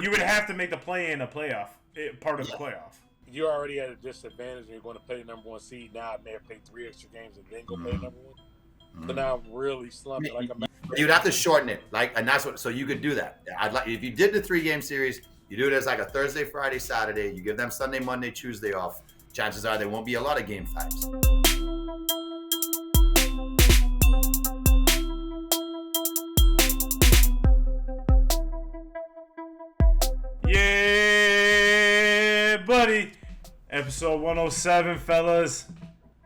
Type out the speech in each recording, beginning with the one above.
You would have to make the play-in a playoff, part of the playoff. You're already at a disadvantage and you're going to play the number one seed. Now I may have played 3 extra games and then go play the number one. So now I'm really slumping. You'd have to shorten it, and that's what. So you could do that. I'd like if you did the 3-game series, you do it as like a Thursday, Friday, Saturday. You give them Sunday, Monday, Tuesday off. Chances are there won't be a lot of game 5s. Yeah, buddy. Episode 107, fellas.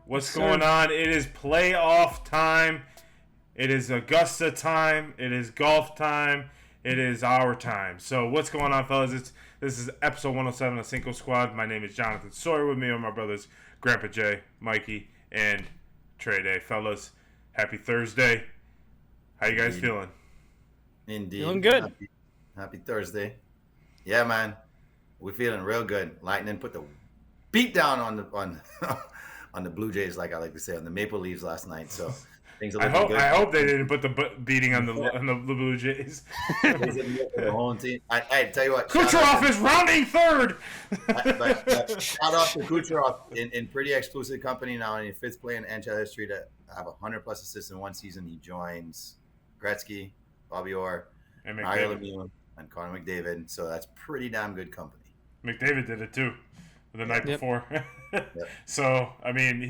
What's going on? It is playoff time. It is Augusta time. It is golf time. It is our time. So what's going on, fellas? This is episode 107 of Cinco Squad. My name is Jonathan Sawyer. With me are my brothers Grandpa Jay, Mikey, and Trey Day. Fellas, happy Thursday. How you guys feeling? Indeed. Feeling good. Happy Thursday. Yeah, man. We're feeling real good. Lightning put the beat down on the Blue Jays, like I like to say, on the Maple Leafs last night. So things are looking good. I hope they didn't put the beating on the Blue Jays. The whole team. I tell you what. Kucherov is rounding third. but shout out to Kucherov in pretty exclusive company now in his 5th play in NHL history to have 100+ assists in one season. He joins Gretzky, Bobby Orr, Mario Lemieux, and Connor McDavid. So that's pretty damn good company. McDavid did it too the night before. So, I mean,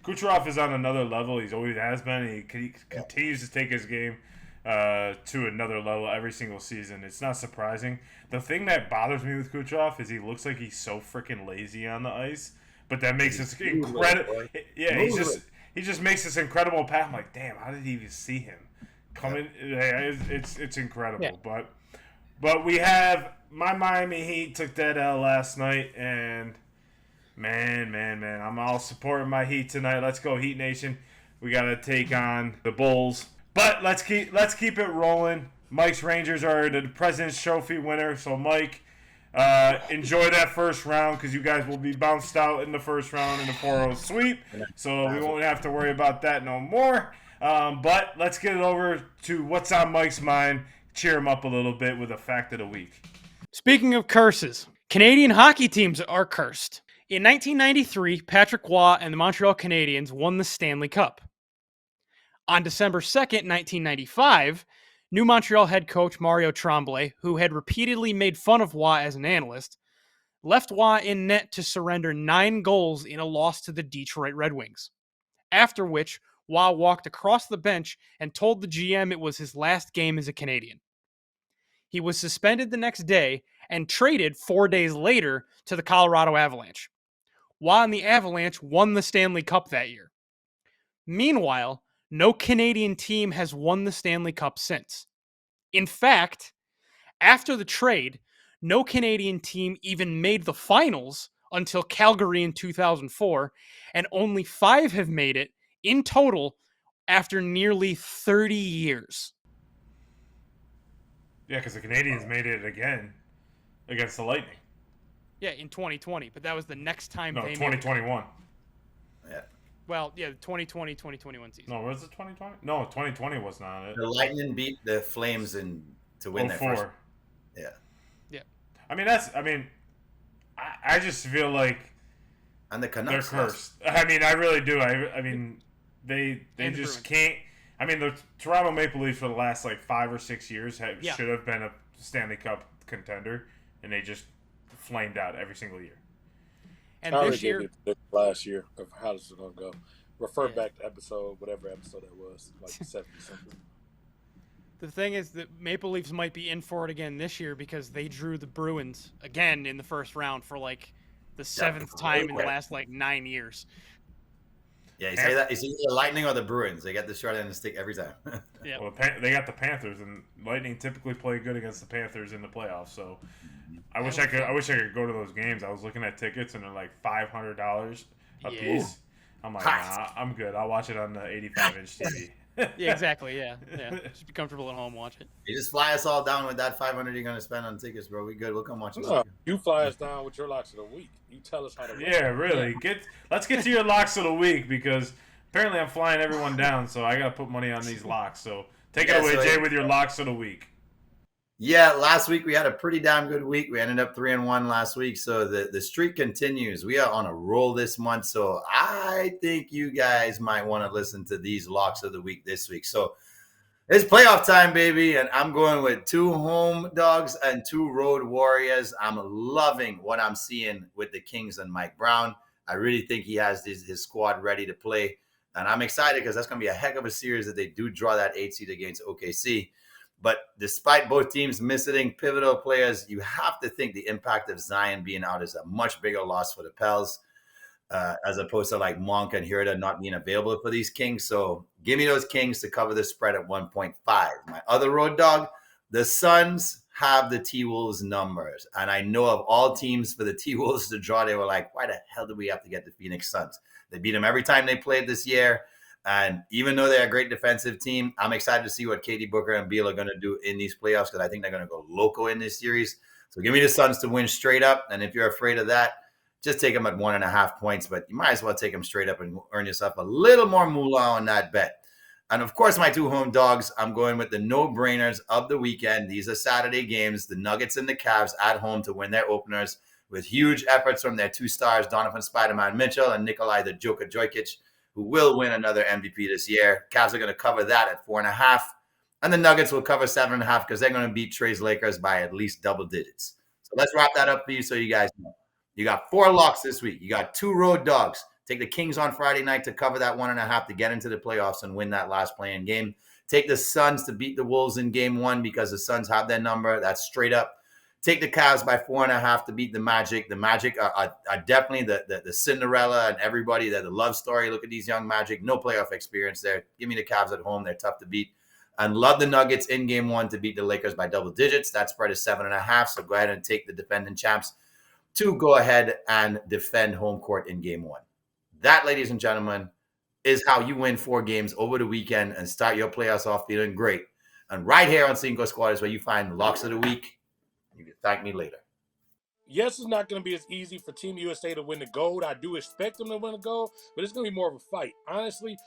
Kucherov is on another level. He's always has been. He continues to take his game to another level every single season. It's not surprising. The thing that bothers me with Kucherov is he looks like he's so freaking lazy on the ice, but that makes this incredible. Yeah, he just makes this incredible pass. I'm like, damn, how did he even see him coming? It's incredible. Yeah. But we have my Miami Heat took that L last night, and man, I'm all supporting my Heat tonight. Let's go Heat Nation. We got to take on the Bulls. But let's keep it rolling. Mike's Rangers are the President's Trophy winner. So, Mike, enjoy that first round because you guys will be bounced out in the first round in the 4-0 sweep. So we won't have to worry about that no more. But let's get it over to what's on Mike's mind. Cheer him up a little bit with a fact of the week. Speaking of curses, Canadian hockey teams are cursed. In 1993, Patrick Roy and the Montreal Canadiens won the Stanley Cup. On December 2nd, 1995, new Montreal head coach Mario Tremblay, who had repeatedly made fun of Roy as an analyst, left Roy in net to surrender 9 goals in a loss to the Detroit Red Wings. After which, Roy walked across the bench and told the GM it was his last game as a Canadian. He was suspended the next day and traded 4 days later to the Colorado Avalanche. Roy and the Avalanche won the Stanley Cup that year. Meanwhile, no Canadian team has won the Stanley Cup since. In fact, after the trade, no Canadian team even made the finals until Calgary in 2004, and only 5 have made it in total after nearly 30 years. Yeah, because the Canadians made it again against the Lightning. Yeah, in 2020, but that was the next time they made it. 2021. Yeah. Well, yeah, the 2020-2021 season. No, was it 2020? No, 2020 wasn't on it. The Lightning beat the Flames to win their first. Yeah. Yeah. I just feel like and the Canucks they're cursed. I mean, I really do. I mean, they just can't. I mean, the Toronto Maple Leafs for the last 5 or 6 years should have been a Stanley Cup contender, and they just flamed out every single year. And this year, last year of how this is going to go. Refer back to whatever episode that was, 70-something. The thing is that Maple Leafs might be in for it again this year because they drew the Bruins again in the first round for the 7th time in the last 9 years. Yeah, you say that. It's either the Lightning or the Bruins. They get the short end of the stick every time. Yeah. Well, they got the Panthers, and Lightning typically play good against the Panthers in the playoffs. So I wish I could go to those games. I was looking at tickets, and they're $500 a piece. I'm like, nah, I'm good. I'll watch it on the 85-inch TV. Yeah, exactly. Yeah. Just be comfortable at home, watch it. You just fly us all down with that $500 you're going to spend on tickets, bro. We good. We'll come watch it. No, you fly us down with your locks of the week. You tell us how to. Yeah, really. Let's get to your locks of the week because apparently I'm flying everyone down, so I got to put money on these locks. So take it away, Jay, with your locks of the week. Yeah, last week we had a pretty damn good week. We ended up 3-1 last week, so the streak continues. We are on a roll this month, so I think you guys might want to listen to these locks of the week this week. So it's playoff time, baby, and I'm going with 2 home dogs and 2 road warriors. I'm loving what I'm seeing with the Kings and Mike Brown. I really think he has his squad ready to play, and I'm excited because that's going to be a heck of a series if they do draw that 8 seed against OKC. But despite both teams missing pivotal players, you have to think the impact of Zion being out is a much bigger loss for the Pels, as opposed to like Monk and Herta not being available for these Kings. So give me those Kings to cover the spread at 1.5. My other road dog, the Suns have the T-Wolves numbers. And I know of all teams for the T-Wolves to draw, they were like, why the hell do we have to get the Phoenix Suns? They beat them every time they played this year. And even though they're a great defensive team, I'm excited to see what Katie Booker and Beal are going to do in these playoffs because I think they're going to go loco in this series. So give me the Suns to win straight up. And if you're afraid of that, just take them at 1.5 points. But you might as well take them straight up and earn yourself a little more moolah on that bet. And of course, my 2 home dogs, I'm going with the no-brainers of the weekend. These are Saturday games, the Nuggets and the Cavs at home to win their openers with huge efforts from their 2 stars, Donovan Spider-Man Mitchell and Nikolai the Joker Jokic, who will win another MVP this year. Cavs are going to cover that at 4.5. And the Nuggets will cover 7.5 because they're going to beat Trey's Lakers by at least double digits. So let's wrap that up for you so you guys know. You got 4 locks this week. You got 2 road dogs. Take the Kings on Friday night to cover that 1.5 to get into the playoffs and win that last play-in game. Take the Suns to beat the Wolves in game 1 because the Suns have their number. That's straight up. Take the Cavs by 4.5 to beat the Magic. The Magic are definitely the Cinderella and everybody. They're the love story. Look at these young Magic. No playoff experience there. Give me the Cavs at home. They're tough to beat. And love the Nuggets in game 1 to beat the Lakers by double digits. That spread is 7.5. So go ahead and take the defending champs to go ahead and defend home court in game 1. That, ladies and gentlemen, is how you win 4 games over the weekend and start your playoffs off feeling great. And right here on Cinco Squad is where you find the locks of the week. You can thank me later. Yes, it's not going to be as easy for Team USA to win the gold. I do expect them to win the gold, but it's going to be more of a fight. Honestly,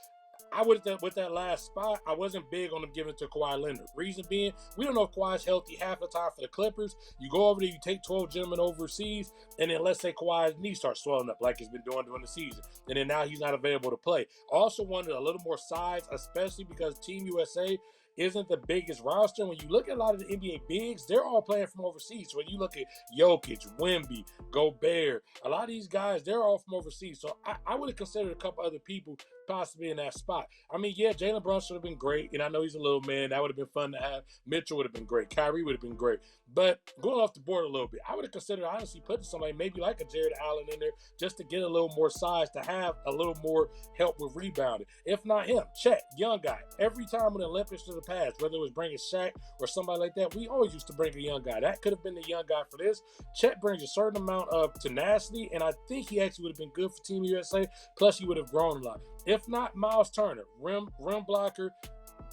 I would with that last spot, I wasn't big on them giving it to Kawhi Leonard. Reason being, we don't know if Kawhi's healthy half the time for the Clippers. You go over there, you take 12 gentlemen overseas, and then let's say Kawhi's knee starts swelling up like it's been doing during the season, and then now he's not available to play. Also wanted a little more size, especially because Team USA isn't the biggest roster. When you look at a lot of the NBA bigs, they're all playing from overseas. So when you look at Jokic, Wemby, Gobert, a lot of these guys, they're all from overseas. So I would have considered a couple other people possibly in that spot. I mean, yeah, Jalen Brunson would have been great, and I know he's a little man. That would have been fun to have. Mitchell would have been great. Kyrie would have been great. But going off the board a little bit, I would have considered honestly putting somebody maybe like a Jared Allen in there just to get a little more size, to have a little more help with rebounding. If not him, Chet, young guy. Every time in the Olympics to the past, whether it was bringing Shaq or somebody like that, we always used to bring a young guy. That could have been the young guy for this. Chet brings a certain amount of tenacity, and I think he actually would have been good for Team USA. Plus, he would have grown a lot. If not, Miles Turner, rim blocker,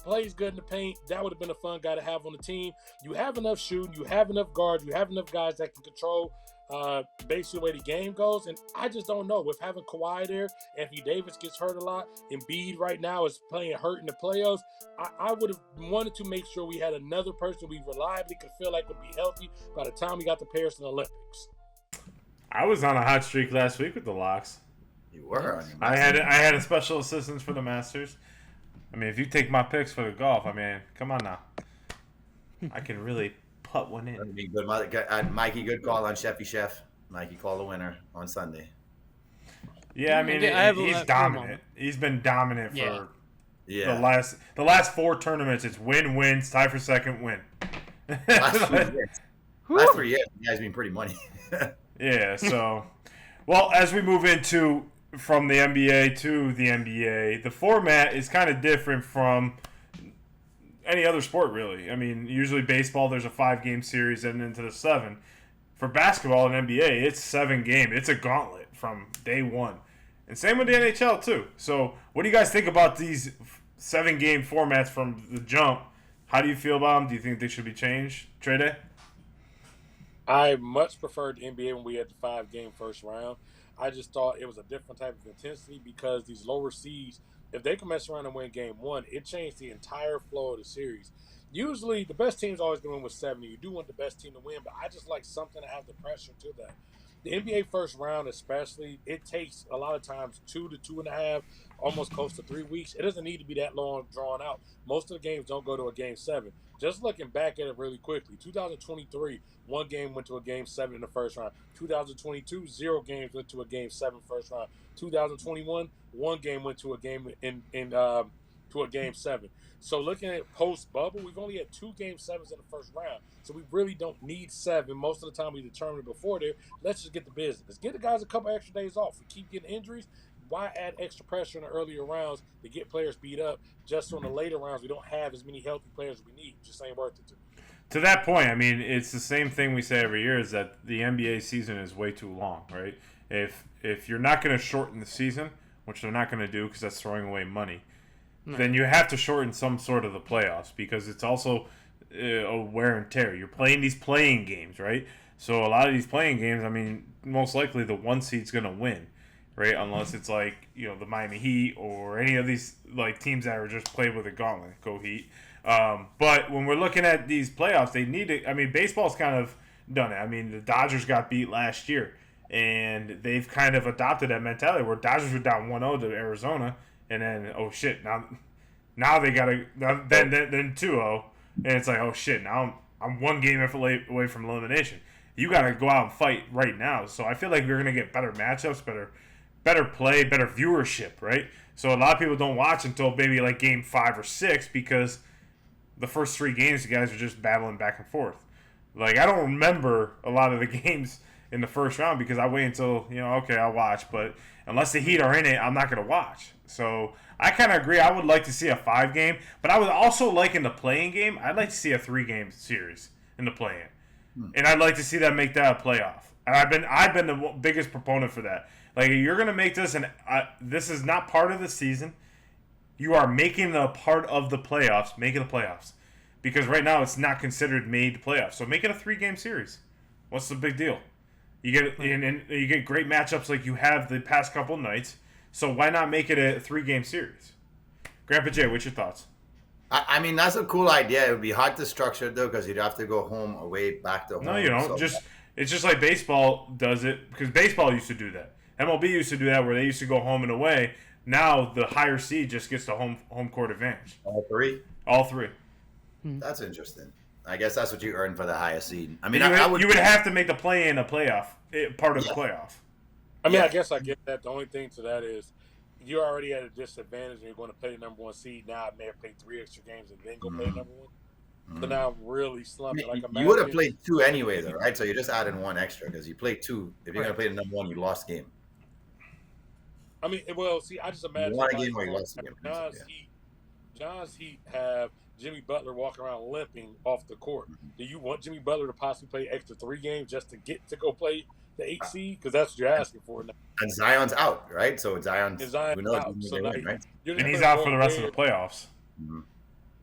plays good in the paint. That would have been a fun guy to have on the team. You have enough shooting. You have enough guards. You have enough guys that can control basically the way the game goes. And I just don't know. With having Kawhi there, Anthony Davis gets hurt a lot. Embiid right now is playing hurt in the playoffs. I would have wanted to make sure we had another person we reliably could feel like would be healthy by the time we got to Paris and Olympics. I was on a hot streak last week with the locks. You were on your I had a special assistance for the Masters. I mean, if you take my picks for the golf, I mean, come on now. I can really put one in. That'd be good. Mikey, good call on Sheffy Chef. Mikey called the winner on Sunday. Yeah, I mean, he's dominant. He's been dominant for the last 4 tournaments. It's win, tie for second, win. Last 3 years, you guys been pretty money. Yeah, so, well, as we move into from the NBA to the NBA, the format is kind of different from any other sport, really. I mean, usually baseball, there's a 5-game series and into the 7. For basketball and NBA, it's 7 game. It's a gauntlet from day 1. And same with the NHL, too. So what do you guys think about these 7-game formats from the jump? How do you feel about them? Do you think they should be changed? Trey? I much preferred the NBA when we had the 5-game first round. I just thought it was a different type of intensity because these lower seeds, if they can mess around and win game 1, it changed the entire flow of the series. Usually, the best team's always going to win with 70. You do want the best team to win, but I just like something to have the pressure to that. The NBA first round, especially, it takes a lot of times 2 to 2.5, almost close to 3 weeks. It doesn't need to be that long drawn out. Most of the games don't go to a game 7. Just looking back at it really quickly, 2023, 1 game went to a game 7 in the first round. 2022, 0 games went to a game 7 first round. 2021, 1 game went to a game to a game 7. So looking at post bubble, we've only had 2 game 7s in the first round. So we really don't need 7. Most of the time we determine it before there. Let's just get the business. Get the guys a couple extra days off. We keep getting injuries. Why add extra pressure in the earlier rounds to get players beat up? Just on the later rounds, we don't have as many healthy players as we need. Just ain't worth it to me. To that point, I mean, it's the same thing we say every year, is that the NBA season is way too long, right? If you're not going to shorten the season, which they're not going to do because that's throwing away money, then you have to shorten some sort of the playoffs, because it's also a wear and tear. You're playing these playing games, right? So a lot of these playing games, I mean, most likely the 1 seed's going to win, right? Unless it's like, the Miami Heat or any of these like teams that are just played with a gauntlet. Go Heat. But when we're looking at these playoffs, they need to. I mean, baseball's kind of done it. I mean, the Dodgers got beat last year, and they've kind of adopted that mentality where Dodgers were down 1-0 to Arizona, and then now they got to then 2-0, and it's like, oh shit, now I'm 1 game away from elimination. You got to go out and fight right now. So I feel like we're gonna get better matchups, better play, better viewership, right? So a lot of people don't watch until maybe like game 5 or 6, because the first 3 games the guys are just battling back and forth. Like, I don't remember a lot of the games in the first round because I wait until, okay, I'll watch. But unless the Heat are in it, I'm not going to watch. So I kind of agree. I would like to see a 5-game. But I would also like in the play-in game, I'd like to see a 3-game series in the play-in. And I'd like to see them make that a playoff. And I've been the biggest proponent for that. Like, you're going to make this, and this is not part of the season. You are making it a part of the playoffs. Make it the playoffs. Because right now it's not considered made playoffs. So make it a 3-game series. What's the big deal? You get and you get great matchups like you have the past couple nights. So why not make it a 3-game series? Grandpa Jay, what's your thoughts? I mean, that's a cool idea. It would be hard to structure it, though, because you'd have to go home, away, back to home. No, you don't. So. It's just like baseball does it, because baseball used to do that. MLB used to do that, where they used to go home and away. Now the higher seed just gets the home court advantage. All 3? All 3. That's interesting. I guess that's what you earn for the highest seed. I mean, you would have to make the play-in a playoff, part of the playoff. I mean, I guess I get that. The only thing to that is you're already at a disadvantage and you're going to play the number 1 seed. Now I may have played 3 extra games and then go play number 1. So now I'm really slumping. You would have played 2 anyway, though, right? So you're just adding 1 extra because you played 2. If you're going to play the number 1, you lost game. I mean, well, see, I just imagine. You won a game or you lost a game. John's Heat have Jimmy Butler walking around limping off the court. Do you want Jimmy Butler to possibly play extra 3 games just to get to go play the 8 seed? Because that's what you're asking for now. And Zion's out, right? So Zion's out. So right? And he's out for the rest of the playoffs.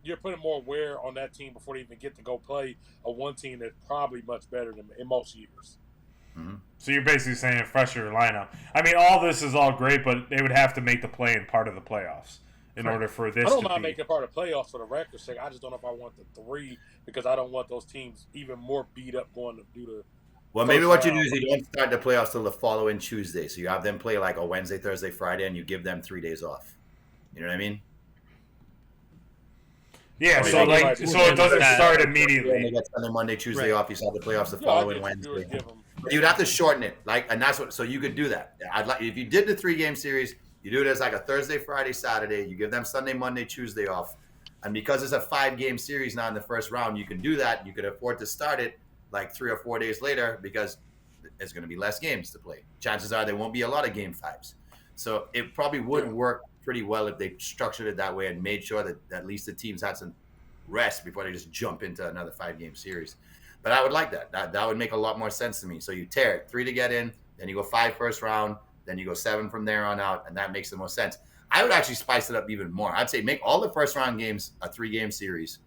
You're putting more wear on that team before they even get to go play a 1 team that's probably much better than in most years. So you're basically saying a fresher lineup. I mean, all this is all great, but they would have to make the play-in part of the playoffs in order for this to be. I don't mind making part of the playoffs for the record's sake. I just don't know if I want the 3 because I don't want those teams even more beat up going to do the. Well, maybe what you do is you don't start the playoffs till the following Tuesday. So you have them play like a Wednesday, Thursday, Friday, and you give them 3 days off. You know what I mean? Yeah, so it doesn't start immediately. You get Sunday, Monday, Tuesday off. You start the playoffs the following Wednesday. You'd have to shorten it, and that's what. So you could do that. I'd like if you did the 3-game series, you do it as like a Thursday, Friday, Saturday. You give them Sunday, Monday, Tuesday off, and because it's a 5-game series now in the first round, you can do that. You could afford to start it like 3 or 4 days later because there's going to be less games to play. Chances are there won't be a lot of game 5s. So it probably would work pretty well if they structured it that way and made sure that at least the teams had some rest before they just jump into another 5-game series. But I would like that. That would make a lot more sense to me. So you tear it, 3 to get in, then you go 5 first round, then you go 7 from there on out, and that makes the most sense. I would actually spice it up even more. I'd say make all the first round games a 3-game series,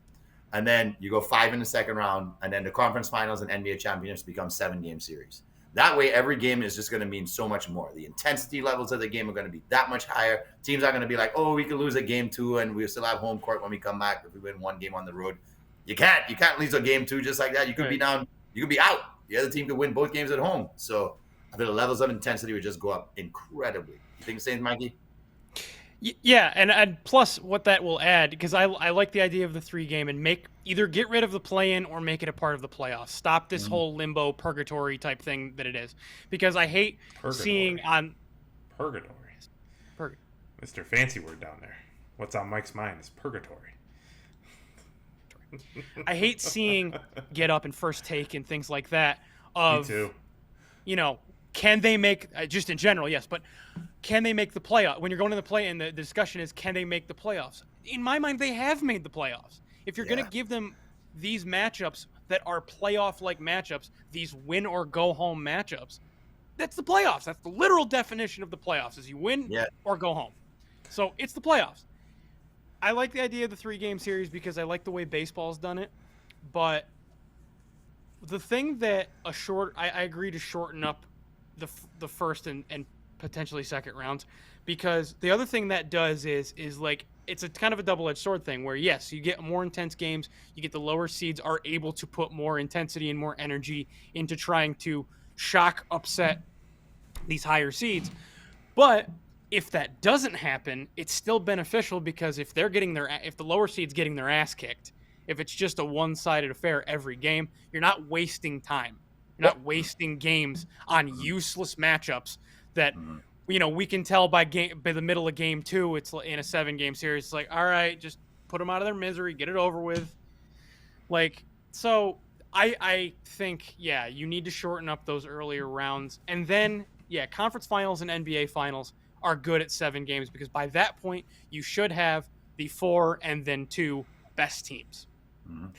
and then you go 5 in the second round, and then the conference finals and NBA championships become 7-game series. That way, every game is just going to mean so much more. The intensity levels of the game are going to be that much higher. Teams are going to be like, oh, we could lose a game 2, and we'll still have home court when we come back if we win 1 game on the road. You can't lose a game 2 just like that. You could be down. You could be out. The other team could win both games at home. So I think the levels of intensity would just go up incredibly. You think the same, Mikey? Yeah, and plus what that will add, because I like the idea of the 3-game and either get rid of the play-in or make it a part of the playoffs. Stop this whole limbo purgatory type thing that it is, because I hate seeing on purgatory. Mr. Fancy word down there. What's on Mike's mind is purgatory. I hate seeing Get Up and First Take and things like that. Me too. Can they make, just in general, yes, but can they make the playoff? When you're going to the play-in, the discussion is, can they make the playoffs? In my mind, they have made the playoffs. If you're going to give them these matchups that are playoff-like matchups, these win-or-go-home matchups, that's the playoffs. That's the literal definition of the playoffs, is you win or go home. So it's the playoffs. I like the idea of the 3-game series because I like the way baseball's done it, but the thing that I agree to shorten up the first and potentially second rounds, because the other thing that does is like, it's a kind of a double-edged sword thing where, yes, you get more intense games, you get the lower seeds are able to put more intensity and more energy into trying to shock, upset these higher seeds. But if that doesn't happen, it's still beneficial, because if the lower seed's getting their ass kicked, if it's just a one-sided affair every game, you're not wasting time. You're not wasting games on useless matchups that, we can tell by the middle of game 2, it's in a 7-game series. It's like, all right, just put them out of their misery, get it over with. So I think, you need to shorten up those earlier rounds. And then, conference finals and NBA finals are good at 7 games, because by that point, you should have the 4 and then 2 best teams.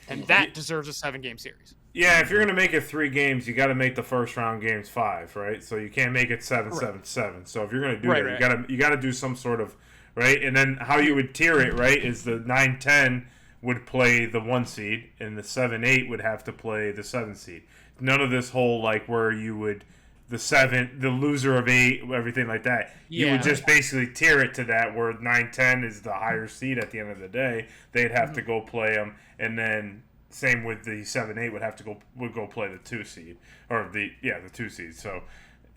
And that deserves a 7-game series. Yeah, if you're going to make it 3 games, you got to make the first round games 5, right? So you can't make it 7, 7, 7. So if you're going to do that, you got to do some sort of, right? And then how you would tier it, right, is the 9-10 would play the 1 seed, and the 7-8 would have to play the 7 seed. None of this whole, like, where you would, the loser of 8, everything like that. You would just basically tier it to that, where 9-10 is the higher seed at the end of the day. They'd have to go play them, and then same with the 7-8 would go play the 2 seed, or the 2 seed. So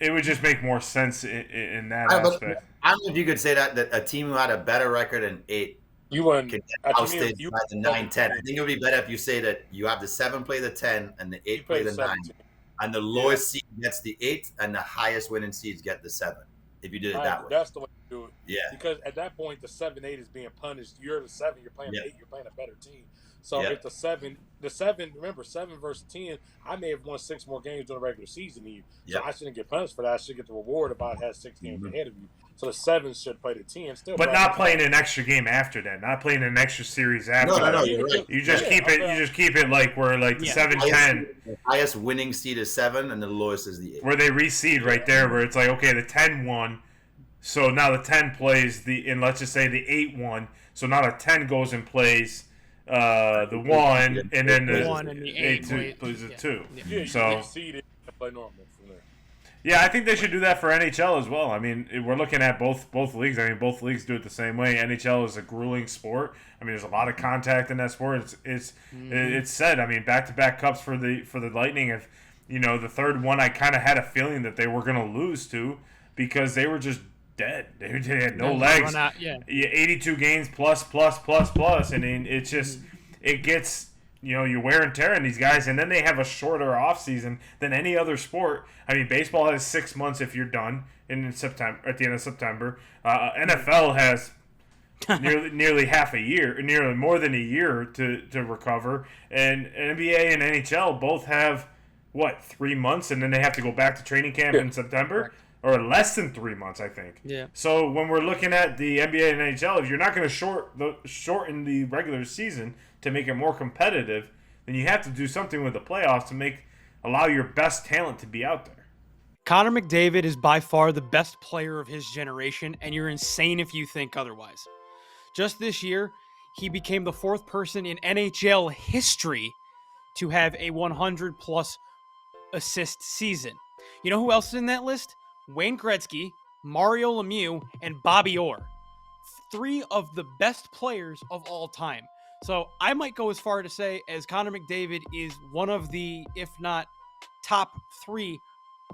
it would just make more sense in that aspect. I don't know if you could say that a team who had a better record than 8 can get ousted by the 9-10. I think it would be better if you say that you have the 7 play the 10 and the 8 play the 9, and the lowest seed gets the 8, and the highest winning seeds get the 7. If you did it that way, that's the way to do it. Yeah, because at that point, the 7-8 is being punished. You're the 7. You're playing 8. You're playing a better team. So if the 7, remember 7 versus 10, I may have won 6 more games during the regular season than you. So I shouldn't get punished for that. I should get the reward if I had 6 games ahead of you. So the 7 should play the 10 still. But not playing an extra game after that. Not playing an extra series after that. No, you're right. You just keep it. You just keep it like where the 7-10. The highest winning seed is 7, and the lowest is the 8. Where they reseed right there, where it's like, okay, the 10 won, so now the 10 plays and let's just say the 8 won, so now the 10 goes and plays the 1, and then the 1 and the 8 plays the 2. Yeah, so reseeded and play normal from there. Yeah, I think they should do that for NHL as well. I mean, we're looking at both leagues. I mean, both leagues do it the same way. NHL is a grueling sport. I mean, there's a lot of contact in that sport. It's said. I mean, back-to-back cups for the Lightning. If the third one, I kind of had a feeling that they were going to lose to, because they were just dead. They had no legs. 82 games plus. I mean, it's just it gets. You wear and tear on these guys, and then they have a shorter off season than any other sport. I mean, baseball has 6 months if you're done in September. At the end of September, NFL has nearly half a year, nearly more than a year to recover, and NBA and NHL both have 3 months, and then they have to go back to training camp in September. Or less than 3 months, I think. Yeah. So when we're looking at the NBA and NHL, if you're not going to shorten the regular season to make it more competitive, then you have to do something with the playoffs to allow your best talent to be out there. Connor McDavid is by far the best player of his generation, and you're insane if you think otherwise. Just this year, he became the 4th person in NHL history to have a 100-plus assist season. You know who else is in that list? Wayne Gretzky, Mario Lemieux, and Bobby Orr. 3 of the best players of all time. So I might go as far to say as Connor McDavid is one of the, if not top 3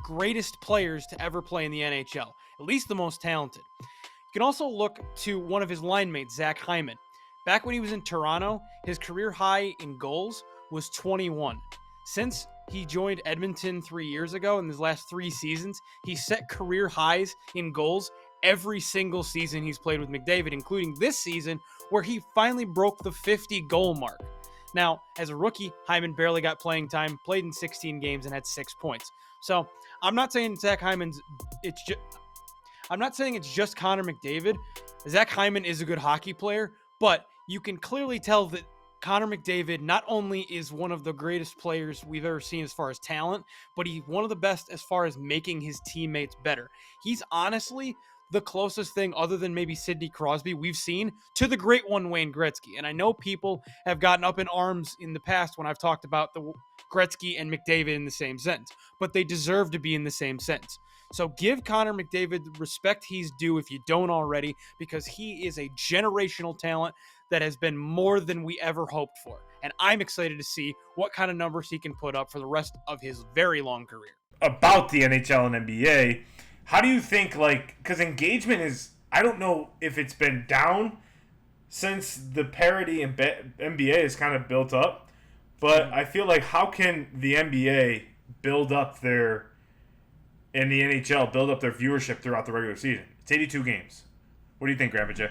greatest players to ever play in the NHL, at least the most talented. You can also look to one of his line mates, Zach Hyman. Back when he was in Toronto, his career high in goals was 21. Since he joined Edmonton 3 years ago, in his last 3 seasons, he set career highs in goals every single season he's played with McDavid, including this season where he finally broke the 50 goal mark. Now, as a rookie, Hyman barely got playing time, played in 16 games, and had 6 points. So I'm not saying Zach Hyman's. I'm not saying it's just Connor McDavid. Zach Hyman is a good hockey player, but you can clearly tell that Connor McDavid not only is one of the greatest players we've ever seen as far as talent, but he's one of the best as far as making his teammates better. He's honestly the closest thing, other than maybe Sidney Crosby, we've seen to the great one, Wayne Gretzky. And I know people have gotten up in arms in the past when I've talked about the Gretzky and McDavid in the same sentence, but they deserve to be in the same sentence. So give Connor McDavid the respect he's due if you don't already, because he is a generational talent that has been more than we ever hoped for. And I'm excited to see what kind of numbers he can put up for the rest of his very long career. About the NHL and NBA, how do you think, because engagement is, I don't know if it's been down since the parity in NBA is kind of built up, but I feel like how can the NBA build up their viewership throughout the regular season? It's 82 games. What do you think, Grandpa Jay?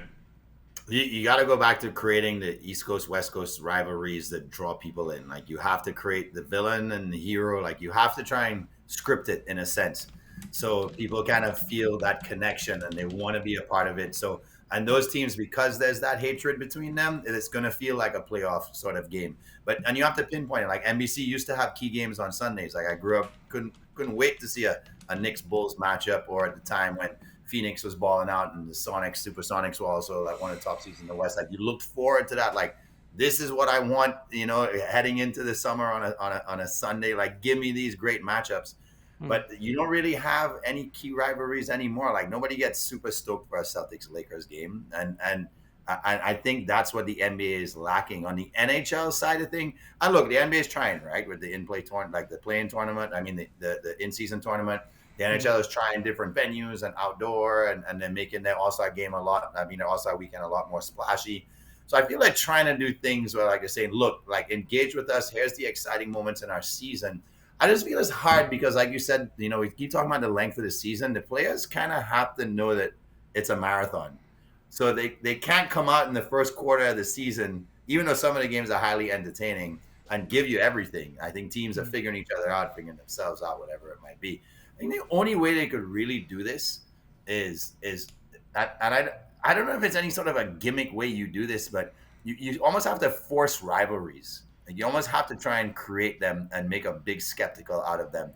You got to go back to creating the East Coast, West Coast rivalries that draw people in. Like, you have to create the villain and the hero. Like, you have to try and script it in a sense, so people kind of feel that connection and they want to be a part of it. So, and those teams, because there's that hatred between them, it's going to feel like a playoff sort of game. And you have to pinpoint it. Like, NBC used to have key games on Sundays. Like, I grew up, couldn't wait to see a Knicks Bulls matchup, or at the time when Phoenix was balling out and the Supersonics were also like one of the top seeds in the West. Like, you looked forward to that. Like, this is what I want, heading into the summer on a Sunday. Like, give me these great matchups. But you don't really have any key rivalries anymore. Like, nobody gets super stoked for a Celtics-Lakers game. And I think that's what the NBA is lacking on the NHL side of thing. And look, the NBA is trying, right, with the in-play tournament, like the play-in tournament. I mean, the in-season tournament. The NHL is trying different venues and outdoor, and then making their All-Star game their All-Star weekend a lot more splashy. So I feel like trying to do things where, like, you're saying, look, like, engage with us. Here's the exciting moments in our season. I just feel it's hard because, like you said, we keep talking about the length of the season. The players kind of have to know that it's a marathon. So they can't come out in the first quarter of the season, even though some of the games are highly entertaining, and give you everything. I think teams are figuring each other out, figuring themselves out, whatever it might be. I think the only way they could really do this is I don't know if it's any sort of a gimmick way you do this, but you almost have to force rivalries. You almost have to try and create them and make a big spectacle out of them.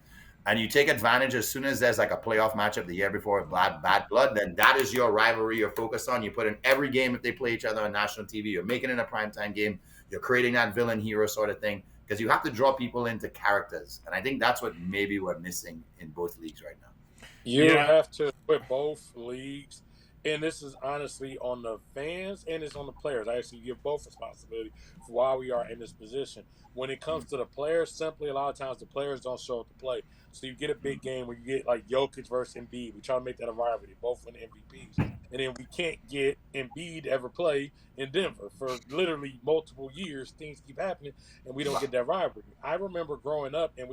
And you take advantage as soon as there's like a playoff matchup the year before, bad blood, then that is your rivalry you're focused on. You put in every game if they play each other on national TV. You're making it a primetime game. You're creating that villain hero sort of thing, because you have to draw people into characters. And I think that's what maybe we're missing in both leagues right now. You have to put both leagues, and this is honestly on the fans and it's on the players. I actually give both responsibility for why we are in this position. When it comes to the players, simply a lot of times the players don't show up to play. So you get a big game where you get like Jokic versus Embiid. We try to make that a rivalry. Both win MVPs. And then we can't get Embiid to ever play in Denver. For literally multiple years, things keep happening, and we don't get that rivalry. I remember growing up, and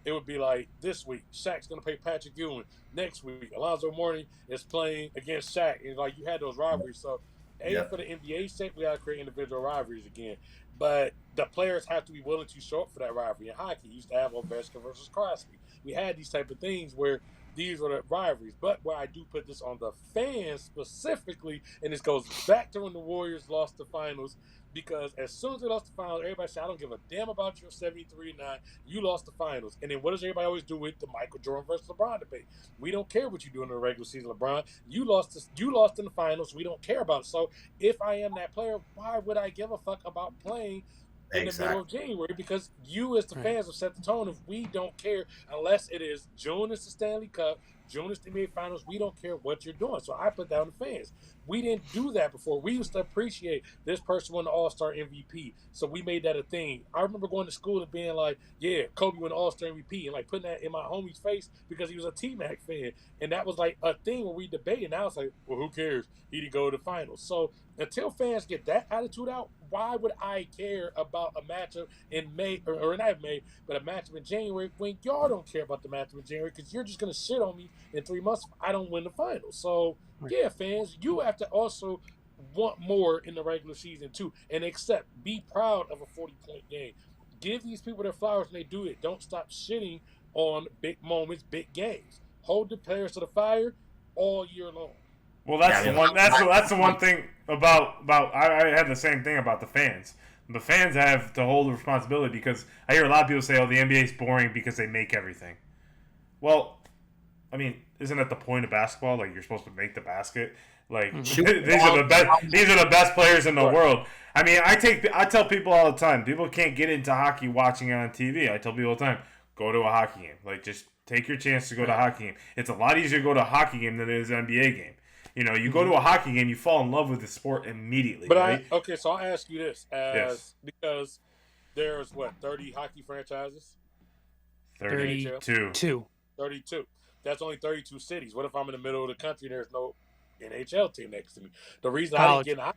it would be like, this week, Shaq's going to play Patrick Ewing. Next week, Alonzo Mourning is playing against Shaq. And like, you had those rivalries. So, for the NBA's sake, we got to create individual rivalries again. But the players have to be willing to show up for that rivalry. In hockey, you used to have Ovechkin versus Crosby. We had these type of things where these were the rivalries. But where I do put this on the fans specifically, and this goes back to when the Warriors lost the finals, because as soon as they lost the finals, everybody said, I don't give a damn about your 73-9. You lost the finals. And then what does everybody always do with the Michael Jordan versus LeBron debate? We don't care what you do in the regular season, LeBron. You lost in the finals. We don't care about it. So if I am that player, why would I give a fuck about playing in the middle of January? Because you as the fans have set the tone. If we don't care, unless it is June is the Stanley Cup, join us in the NBA Finals. We don't care what you're doing. So I put that on the fans. We didn't do that before. We used to appreciate this person won the All-Star MVP. So we made that a thing. I remember going to school and being like, yeah, Kobe won the All-Star MVP, and like putting that in my homie's face because he was a T-Mac fan. And that was like a thing where we debated. Now it's like, well, who cares? He didn't go to the finals. So until fans get that attitude out, why would I care about a matchup in May, or not May, but a matchup in January when y'all don't care about the matchup in January because you're just going to shit on me in 3 months if I don't win the finals. So, yeah, fans, you have to also want more in the regular season too, and be proud of a 40-point game. Give these people their flowers when they do it. Don't stop shitting on big moments, big games. Hold the players to the fire all year long. Well, that's the one. That's the one thing about. I had the same thing about the fans. The fans have to hold the responsibility because I hear a lot of people say, "Oh, the NBA is boring because they make everything." Well, I mean, isn't that the point of basketball? Like, you're supposed to make the basket. Like, these are the best. These are the best players in the world. I mean, I tell people all the time. People can't get into hockey watching it on TV. I tell people all the time, go to a hockey game. Like, just take your chance to go to a hockey game. It's a lot easier to go to a hockey game than it is an NBA game. You know, you go to a hockey game, you fall in love with the sport immediately. But right? So I'll ask you this, because there's 30 hockey franchises. 32. 32. That's only 32 cities. What if I'm in the middle of the country and there's no NHL team next to me? The reason I didn't get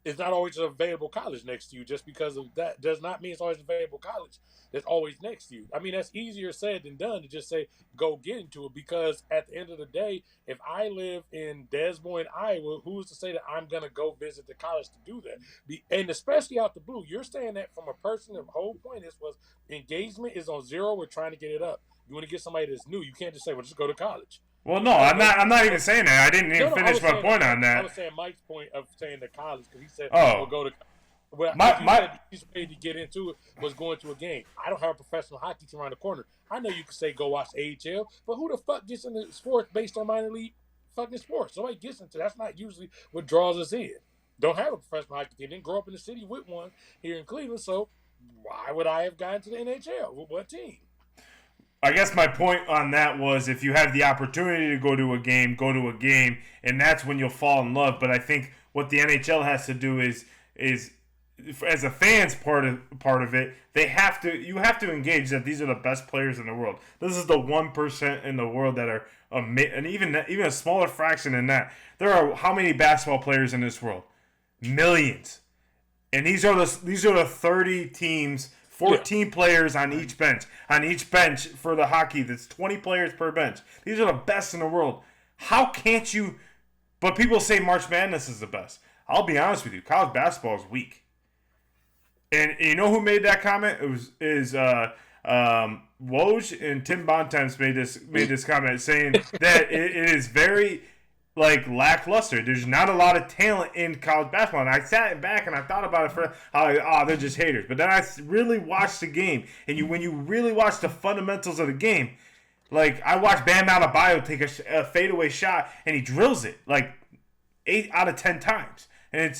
it's not always an available college next to you. Just because of that does not mean it's always an available college that's always next to you. I mean, that's easier said than done to just say, go get into it, because at the end of the day, if I live in Des Moines, Iowa, who's to say that I'm going to go visit the college to do that? And especially out the blue, you're saying that from a person, the whole point was engagement is on zero. We're trying to get it up. You want to get somebody that's new. You can't just say, well, just go to college. Well, no, I'm not even saying that. I didn't even finish my point on that. I was saying Mike's point of saying the college, because he said, "Oh, we'll go to." Well, my easiest way to get into it was going to a game. I don't have a professional hockey team around the corner. I know you could say go watch AHL, but who the fuck gets into sports based on minor league fucking sports? Nobody gets into. That's not usually what draws us in. Don't have a professional hockey team. Didn't grow up in the city with one here in Cleveland, so why would I have gotten to the NHL? What team? I guess my point on that was, if you have the opportunity to go to a game, and that's when you'll fall in love. But I think what the NHL has to do is as a fan's part of it, you have to engage that these are the best players in the world. This is the 1% in the world that are and even a smaller fraction than that. There are how many basketball players in this world? Millions. And these are the 30 teams. 14 players on each bench. On each bench for the hockey, that's 20 players per bench. These are the best in the world. How can't you? But people say March Madness is the best. I'll be honest with you. College basketball is weak. And you know who made that comment? It was Woj and Tim Bontemps made this comment saying that it is very lackluster. There's not a lot of talent in college basketball. And I sat back and I thought about it for how they're just haters. But then I really watched the game, and when you really watch the fundamentals of the game, like I watched Bam Adebayo take a fadeaway shot and he drills it 8 out of 10 times, and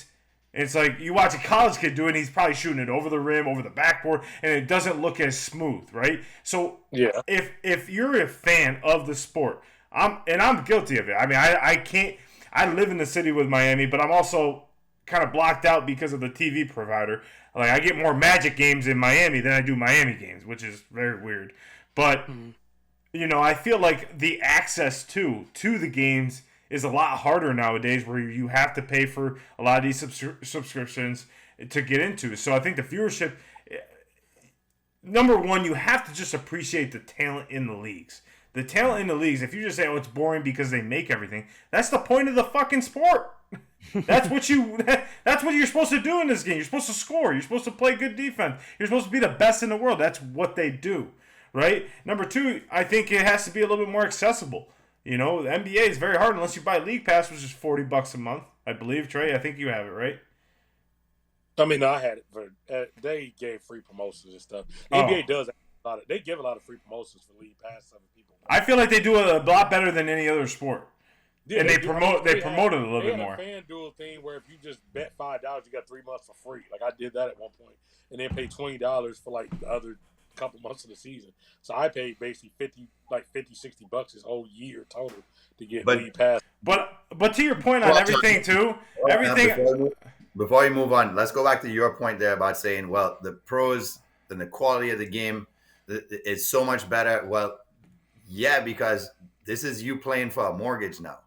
it's like you watch a college kid do it and he's probably shooting it over the rim, over the backboard, and it doesn't look as smooth, right? So if you're a fan of the sport, I'm guilty of it. I mean, I live in the city with Miami, but I'm also kind of blocked out because of the TV provider. Like, I get more Magic games in Miami than I do Miami games, which is very weird. But, I feel like the access to the games is a lot harder nowadays, where you have to pay for a lot of these subscriptions to get into. So I think the viewership, number one, you have to just appreciate the talent in the leagues. The talent in the leagues, if you just say, oh, it's boring because they make everything, that's the point of the fucking sport. That's what you're supposed to do in this game. You're supposed to score. You're supposed to play good defense. You're supposed to be the best in the world. That's what they do, right? Number two, I think it has to be a little bit more accessible. The NBA is very hard unless you buy League Pass, which is $40 a month, I believe. Trey, I think you have it, right? I mean, I had it, but they gave free promotions and stuff. The NBA does. They give a lot of free promotions for League Pass. People. I feel like they do a lot better than any other sport. Yeah, and they promote it a little bit more. They had a FanDuel thing where if you just bet $5, you got 3 months for free. Like, I did that at one point, and then pay $20 for the other couple months of the season. So I paid basically $50-$60 this whole year total to get league pass. But to your point on everything too, everything. Before you move on, let's go back to your point there about saying, well, the pros and the quality of the game is so much better. Well, yeah, because this is you playing for a mortgage now.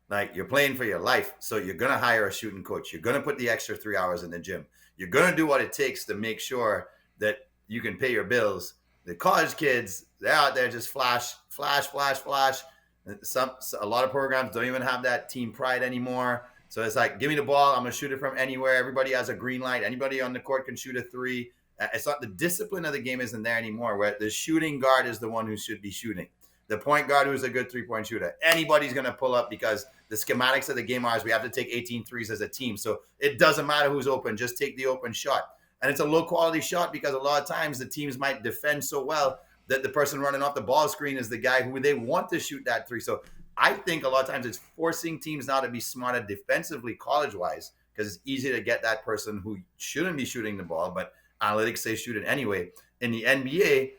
Like, you're playing for your life. So you're going to hire a shooting coach. You're going to put the extra 3 hours in the gym. You're going to do what it takes to make sure that you can pay your bills. The college kids, they're out there just flash. A lot of programs don't even have that team pride anymore. So it's like, give me the ball. I'm going to shoot it from anywhere. Everybody has a green light. Anybody on the court can shoot a three. It's not, the discipline of the game isn't there anymore, where the shooting guard is the one who should be shooting. The point guard who's a good three-point shooter. Anybody's going to pull up, because the schematics of the game are we have to take 18 threes as a team. So it doesn't matter who's open. Just take the open shot. And it's a low-quality shot, because a lot of times the teams might defend so well that the person running off the ball screen is the guy who they want to shoot that three. So I think a lot of times it's forcing teams now to be smarter defensively college-wise, because it's easy to get that person who shouldn't be shooting the ball, but analytics say shoot it anyway. In the NBA,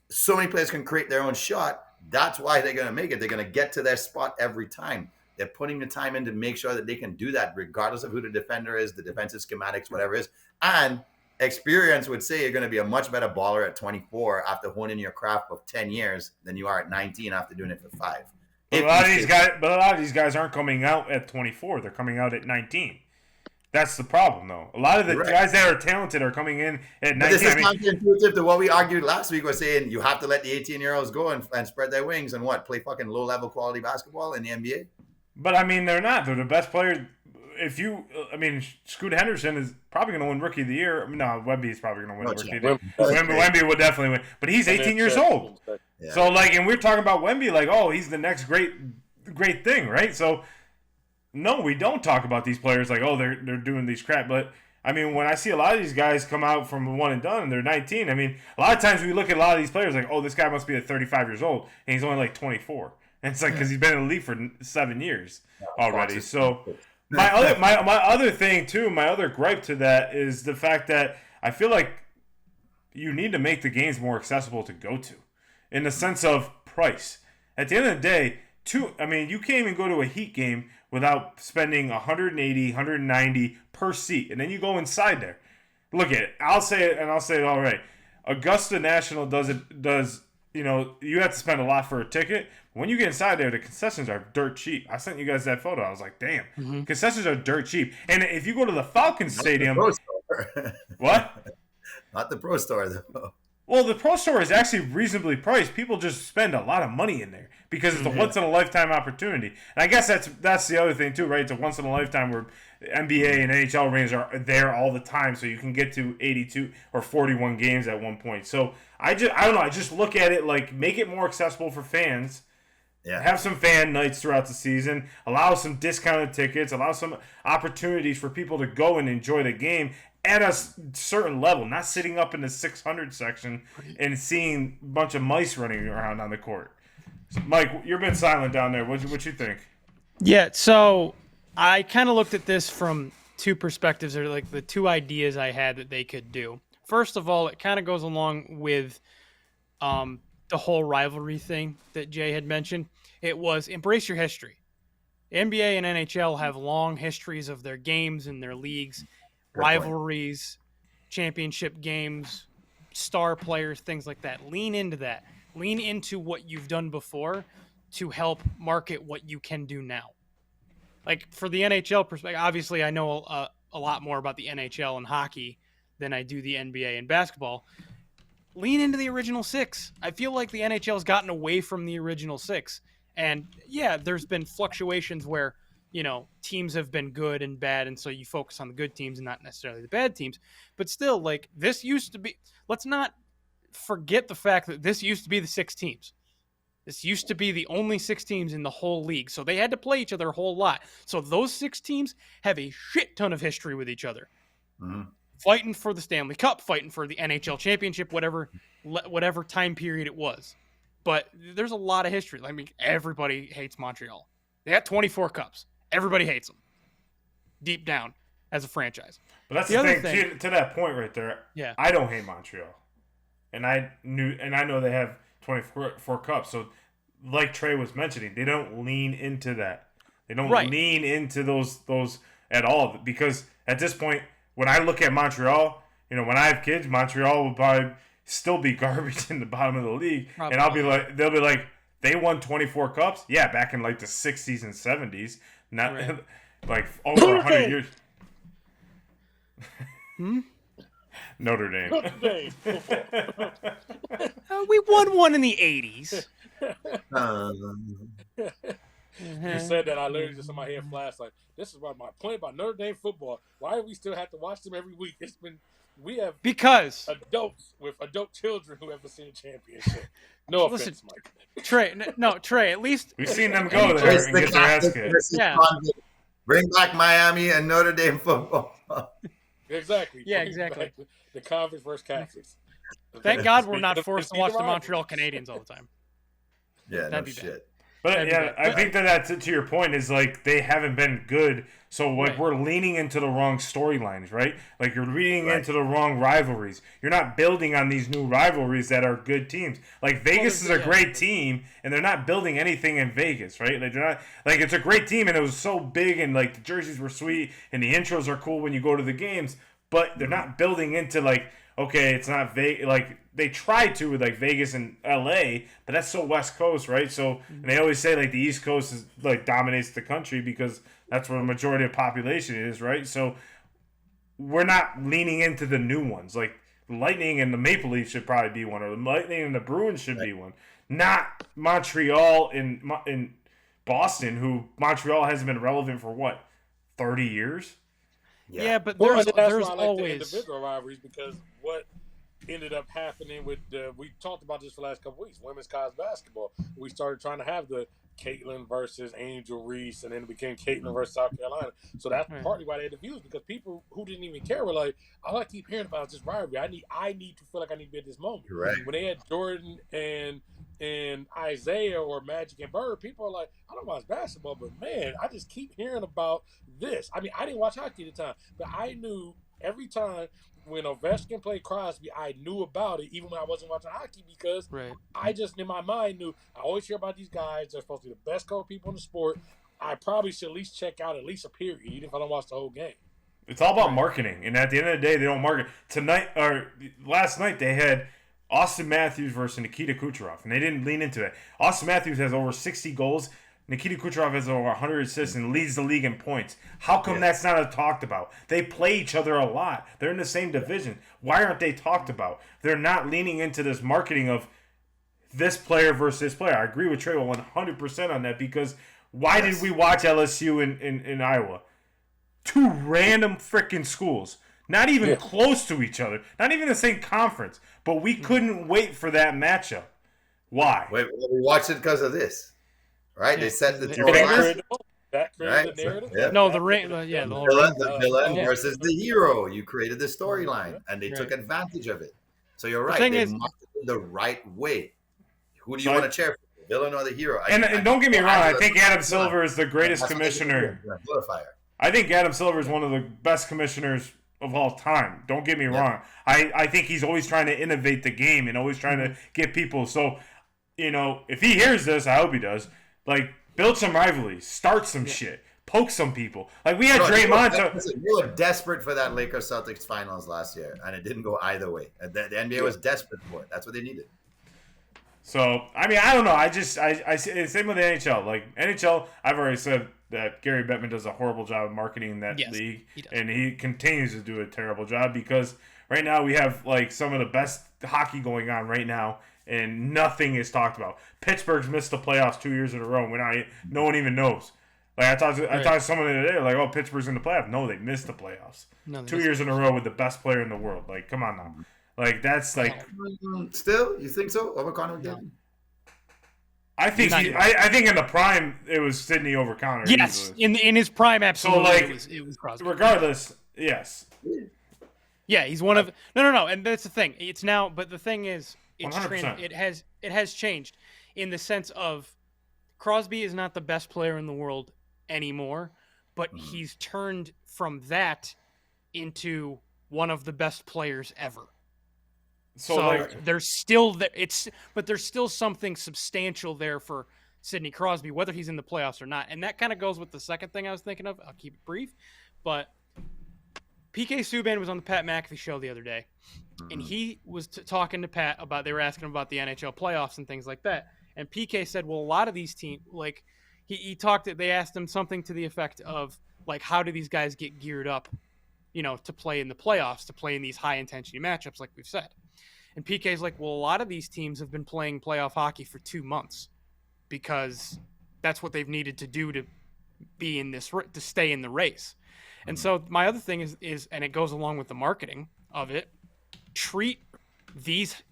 so many players can create their own shot. That's why they're going to make it. They're going to get to their spot every time. They're putting the time in to make sure that they can do that, regardless of who the defender is, the defensive schematics, whatever it is. And experience would say you're going to be a much better baller at 24 after honing your craft of 10 years than you are at 19 after doing it for 5. But a lot of these guys aren't coming out at 24. They're coming out at 19. That's the problem, though. A lot of the guys that are talented are coming in at 19. But this is counterintuitive to what we argued last week. We're saying you have to let the 18-year-olds go and spread their wings and play fucking low-level quality basketball in the NBA. But, I mean, they're not. They're the best player. Scoot Henderson is probably going to win Rookie of the Year. No, Wemby is probably going to win Rookie of the Year. Wemby would definitely win. But he's 18 years old. Yeah. So, and we're talking about Wemby he's the next great thing, right? So, no, we don't talk about these players they're doing these crap. But, I mean, when I see a lot of these guys come out from one and done and they're 19, I mean, a lot of times we look at a lot of these players this guy must be 35 years old, and he's only 24. And it's because he's been in the league for 7 years already. So my other thing too, my other gripe to that is the fact that I feel like you need to make the games more accessible to go to, in the sense of price. At the end of the day, you can't even go to a Heat game without spending $180, $190 per seat, and then you go inside there. Look at it. I'll say it all right. Augusta National does. You have to spend a lot for a ticket. When you get inside there, the concessions are dirt cheap. I sent you guys that photo. I was like, damn, concessions are dirt cheap. And if you go to the Falcons Stadium, what? Not the Pro Store, though. Well, the Pro Store is actually reasonably priced. People just spend a lot of money in there because it's a once-in-a-lifetime opportunity. And I guess that's the other thing, too, right? It's a once-in-a-lifetime where NBA and NHL rings are there all the time, so you can get to 82 or 41 games at one point. So I don't know. I just look at it make it more accessible for fans. Yeah. Have some fan nights throughout the season. Allow some discounted tickets. Allow some opportunities for people to go and enjoy the game at a certain level, not sitting up in the 600 section and seeing a bunch of mice running around on the court. So, Mike, you've been silent down there. What you think? Yeah, so I kind of looked at this from two perspectives, or the two ideas I had that they could do. First of all, it kind of goes along with the whole rivalry thing that Jay had mentioned. It was embrace your history. NBA and NHL have long histories of their games and their leagues, rivalries, championship games, star players, things like that. Lean into that. Lean into what you've done before to help market what you can do now. For the NHL perspective, obviously I know a lot more about the NHL and hockey than I do the NBA and basketball. Lean into the original six. I feel like the NHL's gotten away from the original six. And yeah, there's been fluctuations where, teams have been good and bad, and so you focus on the good teams and not necessarily the bad teams. But still, this used to be, let's not forget the fact that this used to be the 6 teams. This used to be the only 6 teams in the whole league. So they had to play each other a whole lot. So those 6 teams have a shit ton of history with each other. Mm-hmm. Fighting for the Stanley Cup, fighting for the NHL championship, whatever time period it was. But there's a lot of history. Everybody hates Montreal. They got 24 cups. Everybody hates them. Deep down, as a franchise. But that's the thing. To that point right there, yeah. I don't hate Montreal. and I know they have 24 cups. So, like Trey was mentioning, they don't lean into that. They don't lean into those at all, because at this point, when I look at Montreal, when I have kids, Montreal will probably still be garbage in the bottom of the league, and they'll be like, they won 24 cups, yeah, back in like the 60s and 70s, not like over 100 years. Notre Dame. We won one in the 80s. You said that, I literally just in my head flashed like, this is what my point about Notre Dame football. Why do we still have to watch them every week? We have adults with adult children who haven't seen a championship. No offense, Mike. Trey, at least we've seen them go there and get their ass kicked. Yeah. Bring back Miami and Notre Dame football. Exactly. Yeah, exactly. The conference versus Catholics. Thank God we're not forced to watch the Montreal Canadiens all the time. Yeah, no shit. But I think that's to your point, is like they haven't been good. So like we're leaning into the wrong storylines, right? Like you're leaning into the wrong rivalries. You're not building on these new rivalries that are good teams. Like Vegas is a great team, and they're not building anything in Vegas, right? Like they're not, like, it's a great team, and it was so big, and like the jerseys were sweet, and the intros are cool when you go to the games, but they're not building into like, okay, it's not Vegas. Like they try to with like Vegas and LA, but that's so West Coast, right? So, and they always say like the East Coast is like dominates the country because that's where the majority of population is, right? So we're not leaning into the new ones. Like the Lightning and the Maple Leafs should probably be one, or the Lightning and the Bruins should be one. Not Montreal in Boston, who Montreal hasn't been relevant for what, 30 years? Yeah, but there's why I like always the individual rivalries, because what ended up happening with we talked about this for the last couple weeks, women's college basketball. We started trying to have the Caitlin versus Angel Reese, and then it became Caitlin versus South Carolina. So that's partly why they had the views, because people who didn't even care were like, all I keep hearing about is this rivalry. I need to feel like I need to be at this moment. Right. When they had Jordan and Isaiah or Magic and Bird, people are like, I don't watch basketball, but man, I just keep hearing about this. I mean, I didn't watch hockey at the time, but I knew every time when Ovechkin played Crosby, I knew about it, even when I wasn't watching hockey, because I just, in my mind, knew I always hear about these guys. They're supposed to be the best coach people in the sport. I probably should at least check out at least a period, even if I don't watch the whole game. It's all about marketing, and at the end of the day, they don't market. Last night, they had Austin Matthews versus Nikita Kucherov, and they didn't lean into it. Austin Matthews has over 60 goals. Nikita Kucherov has over 100 assists and leads the league in points. How come that's not talked about? They play each other a lot. They're in the same division. Why aren't they talked about? They're not leaning into this marketing of this player versus this player. I agree with Trey 100% on that, because why did we watch LSU in Iowa? Two random freaking schools. Not even close to each other. Not even the same conference. But we couldn't wait for that matchup. Why? We watched it because of this. Right? They set the two That created the narrative. So, no, the ring. The villain versus the hero. You created the storyline, and they took advantage of it. So you're right. They marketed the right way. Who do you want to cheer for, the villain or the hero? And don't get me wrong. I think Adam Silver is the greatest commissioner. I think Adam Silver is one of the best commissioners of all time. Don't get me wrong. I think he's always trying to innovate the game and always trying to get people. So, if he hears this, I hope he does. Like, build some rivalries, start some shit, poke some people. Like, we had Draymond. We were desperate for that Lakers Celtics finals last year, and it didn't go either way. The NBA was desperate for it. That's what they needed. So, I mean, I don't know. I see same with the NHL. Like, NHL, I've already said that Gary Bettman does a horrible job of marketing that league, and he continues to do a terrible job, because right now we have like some of the best hockey going on right now, and nothing is talked about. Pittsburgh's missed the playoffs 2 years in a row when no one even knows. Like I talked to someone the other day, like, oh, Pittsburgh's in the playoffs. No, they missed the playoffs 2 years in a row with the best player in the world. Like, come on now. Like, that's like. Still, you think so? Over Connor McDavid? I think I think in the prime it was Sidney over Connor. Yes, in his prime, absolutely. So like, it was Crosby. Regardless, yes. Yeah, he's one of no, and that's the thing. It's now, but the thing is, it has changed in the sense of Crosby is not the best player in the world anymore, but he's turned from that into one of the best players ever. So, So like, there's still but there's still something substantial there for Sidney Crosby, whether he's in the playoffs or not. And that kind of goes with the second thing I was thinking of. I'll keep it brief, but PK Subban was on the Pat McAfee show the other day, and he was talking to Pat about, they were asking him about the NHL playoffs and things like that. And PK said, well, a lot of these teams, like they asked him something to the effect of, like, how do these guys get geared up, to play in the playoffs, to play in these high intensity matchups, like we've said. And PK's like, well, a lot of these teams have been playing playoff hockey for 2 months because that's what they've needed to do to be in this, to stay in the race. And so my other thing is, and it goes along with the marketing of it, treat these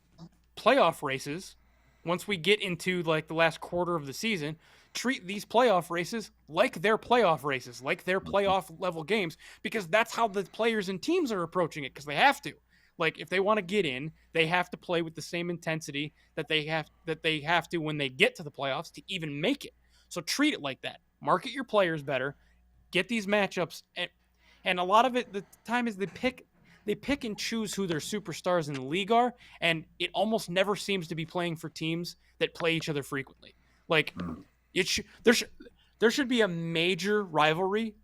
playoff races, once we get into like the last quarter of the season, treat these playoff races like they're playoff races, like they're playoff level games, because that's how the players and teams are approaching it, because they have to. Like, if they want to get in, they have to play with the same intensity that they have to when they get to the playoffs to even make it. So treat it like that. Market your players better. Get these matchups, and a lot of it, the time is they pick and choose who their superstars in the league are, and it almost never seems to be playing for teams that play each other frequently. Like, there should be a major rivalry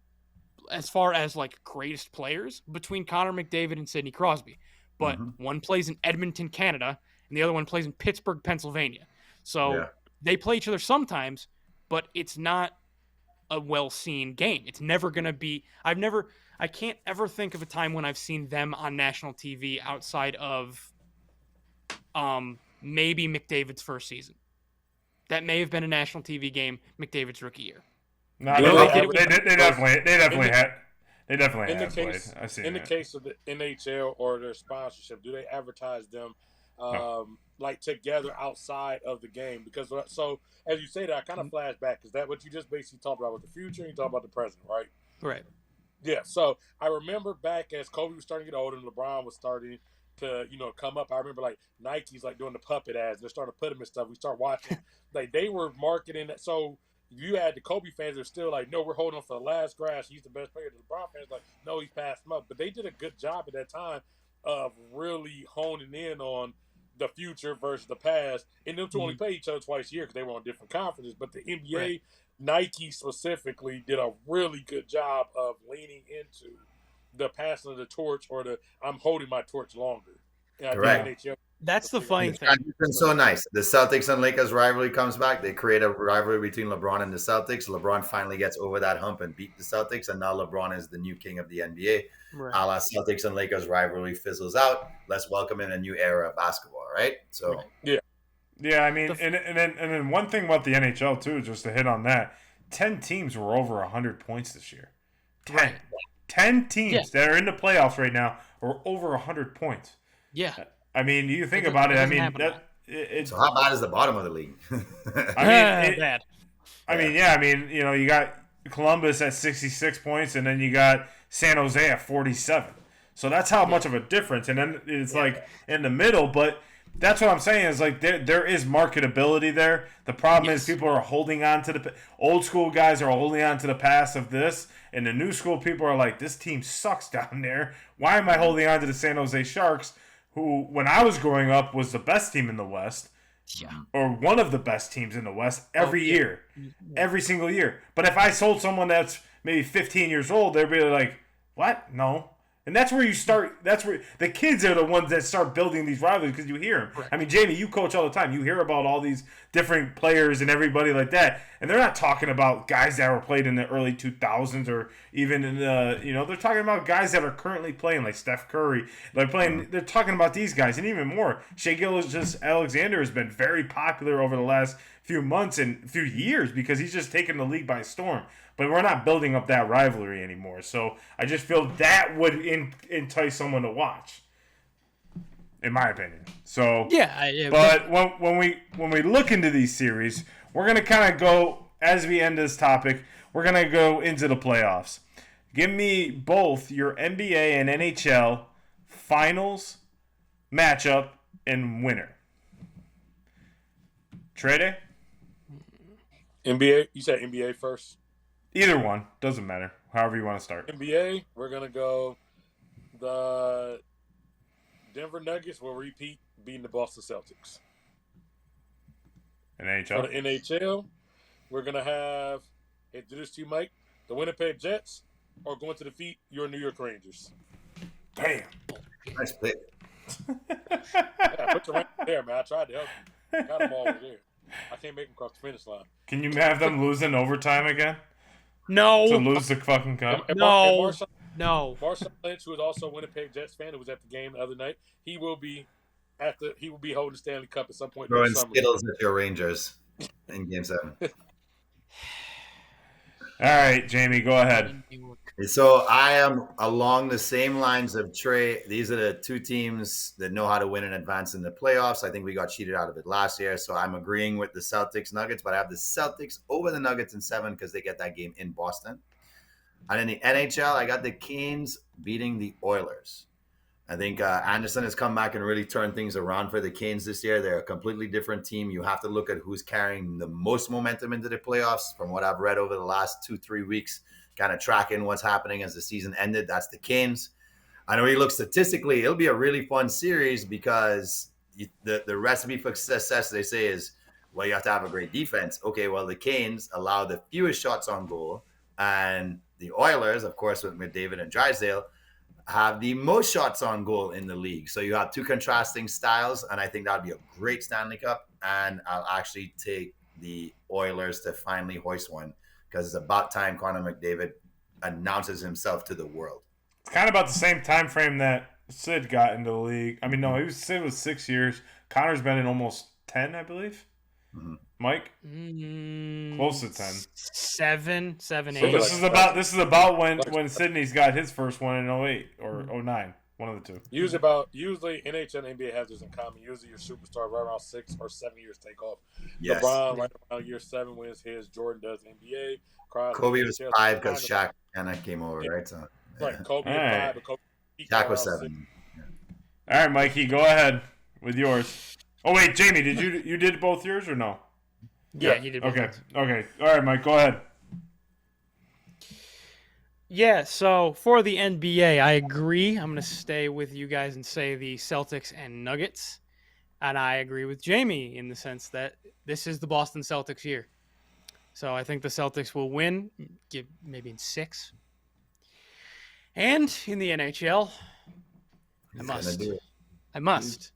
as far as like greatest players between Connor McDavid and Sidney Crosby. But one plays in Edmonton, Canada, and the other one plays in Pittsburgh, Pennsylvania. So they play each other sometimes, but it's not a well-seen game. It's never going to be – I can't ever think of a time when I've seen them on national TV outside of maybe McDavid's first season. That may have been a national TV game, McDavid's rookie year. No, they definitely had. They definitely have played. I've seen in the case of the NHL or their sponsorship, do they advertise them like together outside of the game? Because so as you say that, I kind of flash back. Is that what you just basically talked about with the future? And you talk about the present, right? Right. Yeah. So I remember back as Kobe was starting to get older and LeBron was starting to come up. I remember like Nike's like doing the puppet ads. They're starting to put them and stuff. We start watching like they were marketing that. So you had the Kobe fans that are still like, no, we're holding on for the last grass. He's the best player. The LeBron fans like, no, he's passed him up. But they did a good job at that time of really honing in on the future versus the past. And them two only play each other twice a year because they were on different conferences. But the NBA, Nike specifically, did a really good job of leaning into the passing of the torch or the I'm holding my torch longer. Correct. That's the funny thing. It's been so nice. The Celtics and Lakers rivalry comes back. They create a rivalry between LeBron and the Celtics. LeBron finally gets over that hump and beat the Celtics, and now LeBron is the new king of the NBA. Right. A la Celtics and Lakers rivalry fizzles out. Let's welcome in a new era of basketball, right? So yeah, I mean, and then one thing about the NHL too, just to hit on that, 10 teams were over 100 points this year. 10 teams that are in the playoffs right now are over 100 points. Yeah. I mean, you think about it. I mean, so how bad is the bottom of the league? Bad. I mean, you got Columbus at 66 points, and then you got San Jose at 47. So that's how much of a difference. And then it's like in the middle, but that's what I'm saying is like there is marketability there. The problem is people are holding on to the old school guys are holding on to the past of this, and the new school people are like, this team sucks down there. Why am I holding on to the San Jose Sharks, who, when I was growing up, was the best team in the West, or one of the best teams in the West every year, every single year. But if I sold someone that's maybe 15 years old, they'd be like, what? No. And that's where you start. That's where the kids are the ones that start building these rivalries because you hear them. Right. I mean, Jamie, you coach all the time. You hear about all these different players and everybody like that, and they're not talking about guys that were played in the early 2000s or even in the they're talking about guys that are currently playing like Steph Curry. They're talking about these guys and even more. Shai Gilgeous-Alexander has been very popular over the last few months and few years because he's just taken the league by storm. But we're not building up that rivalry anymore. So I just feel that would entice someone to watch, in my opinion. So but when we look into these series, we're gonna kind of go as we end this topic. We're gonna go into the playoffs. Give me both your NBA and NHL finals matchup and winner. Trede? NBA. You said NBA first. Either one. Doesn't matter. However you want to start. NBA, we're going to go the Denver Nuggets will repeat beating the Boston Celtics. In For the NHL? NHL, we're going to have, introduce to you, Mike, the Winnipeg Jets are going to defeat your New York Rangers. Damn. Nice pick. Yeah, put your rank there, man. I tried to help you. Got them all over there. I can't make them cross the finish line. Can you have them lose in overtime again? No. To lose the fucking cup? No. Marshawn Lynch, who is also a Winnipeg Jets fan, who was at the game the other night, he will be holding the Stanley Cup at some point. Throwing Skittles at your Rangers in Game 7. All right, Jamie, go ahead. So I am along the same lines of Trey. These are the two teams that know how to win and advance in the playoffs. I think we got cheated out of it last year, so I'm agreeing with the Celtics Nuggets, but I have the Celtics over the Nuggets in 7 because they get that game in Boston. And in the NHL, I got the Canes beating the Oilers. I think Anderson has come back and really turned things around for the Canes this year. They're a completely different team. You have to look at who's carrying the most momentum into the playoffs. From what I've read over the last 2-3 weeks, kind of tracking what's happening as the season ended, that's the Canes. I know you look statistically, it'll be a really fun series because the recipe for success, they say, is, well, you have to have a great defense. Okay, well, the Canes allow the fewest shots on goal, and the Oilers, of course, with McDavid and Drysdale, have the most shots on goal in the league. So you have two contrasting styles, and I think that'd be a great Stanley Cup. And I'll actually take the Oilers to finally hoist one because it's about time Connor McDavid announces himself to the world. It's kind of about the same time frame that Sid got into the league. I mean, no, Sid was 6 years. Connor's been in almost 10, I believe. Mm-hmm. Mike? Close to 10. 7, 8. So this is about when Sydney's got his first one in 08 or 09. One of the two. Usually NHL and NBA has this in common. Usually your superstar right around 6 or 7 years take off. Yes. LeBron right around year 7 wins his. Jordan does NBA. Kobe was 5 because Shaq kind of came over, right? So, right. Kobe was 5, but Kobe Shaq was 7. Yeah. All right, Mikey, go ahead with yours. Oh wait, Jamie, did you did both yours or no? Yeah, he did both. Okay. All right, Mike, go ahead. Yeah, so for the NBA, I agree. I'm going to stay with you guys and say the Celtics and Nuggets. And I agree with Jamie in the sense that this is the Boston Celtics year. So I think the Celtics will win, maybe in 6. And in the NHL, I must.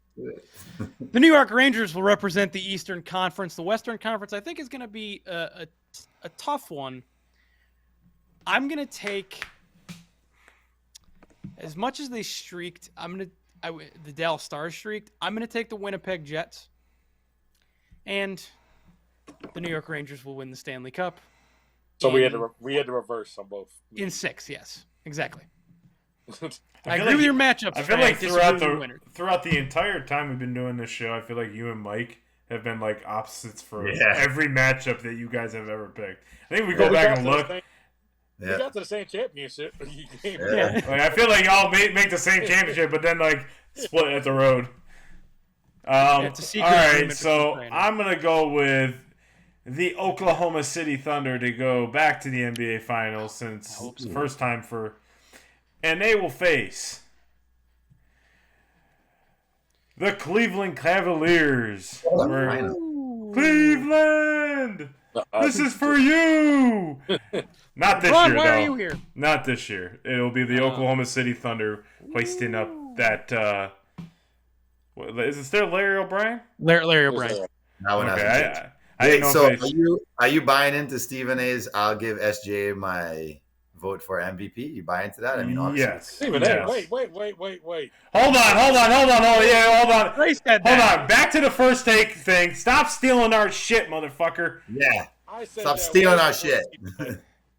The New York Rangers will represent the Eastern Conference. The Western Conference, I think, is going to be a tough one. I'm going to take, as much as they streaked, the Dallas Stars streaked, I'm going to take the Winnipeg Jets. And the New York Rangers will win the Stanley Cup. So we had to reverse on both. In 6, yes. Exactly. I agree with your matchups. I feel like throughout the entire time we've been doing this show, I feel like you and Mike have been like opposites for every matchup that you guys have ever picked. I think we go back and look. We got to the same championship. Like, I feel like y'all make the same championship, but then like split at the road. It's a secret. All right, so I'm gonna go with the Oklahoma City Thunder to go back to the NBA Finals since it's the first time for. And they will face the Cleveland Cavaliers. Cleveland! This is for you! Not this year, though. Why are you here? Not this year. It'll be the Oklahoma City Thunder hoisting up that... is it still Larry O'Brien? Larry O'Brien. Okay. I didn't know are you buying into Stephen A's I'll give SJ my... vote for MVP? You buy into that? I mean, obviously. Yes. Wait. Hold on. Ray said Hold on. Back to the first take thing. Stop stealing our shit, motherfucker. Yeah. Stop stealing our shit.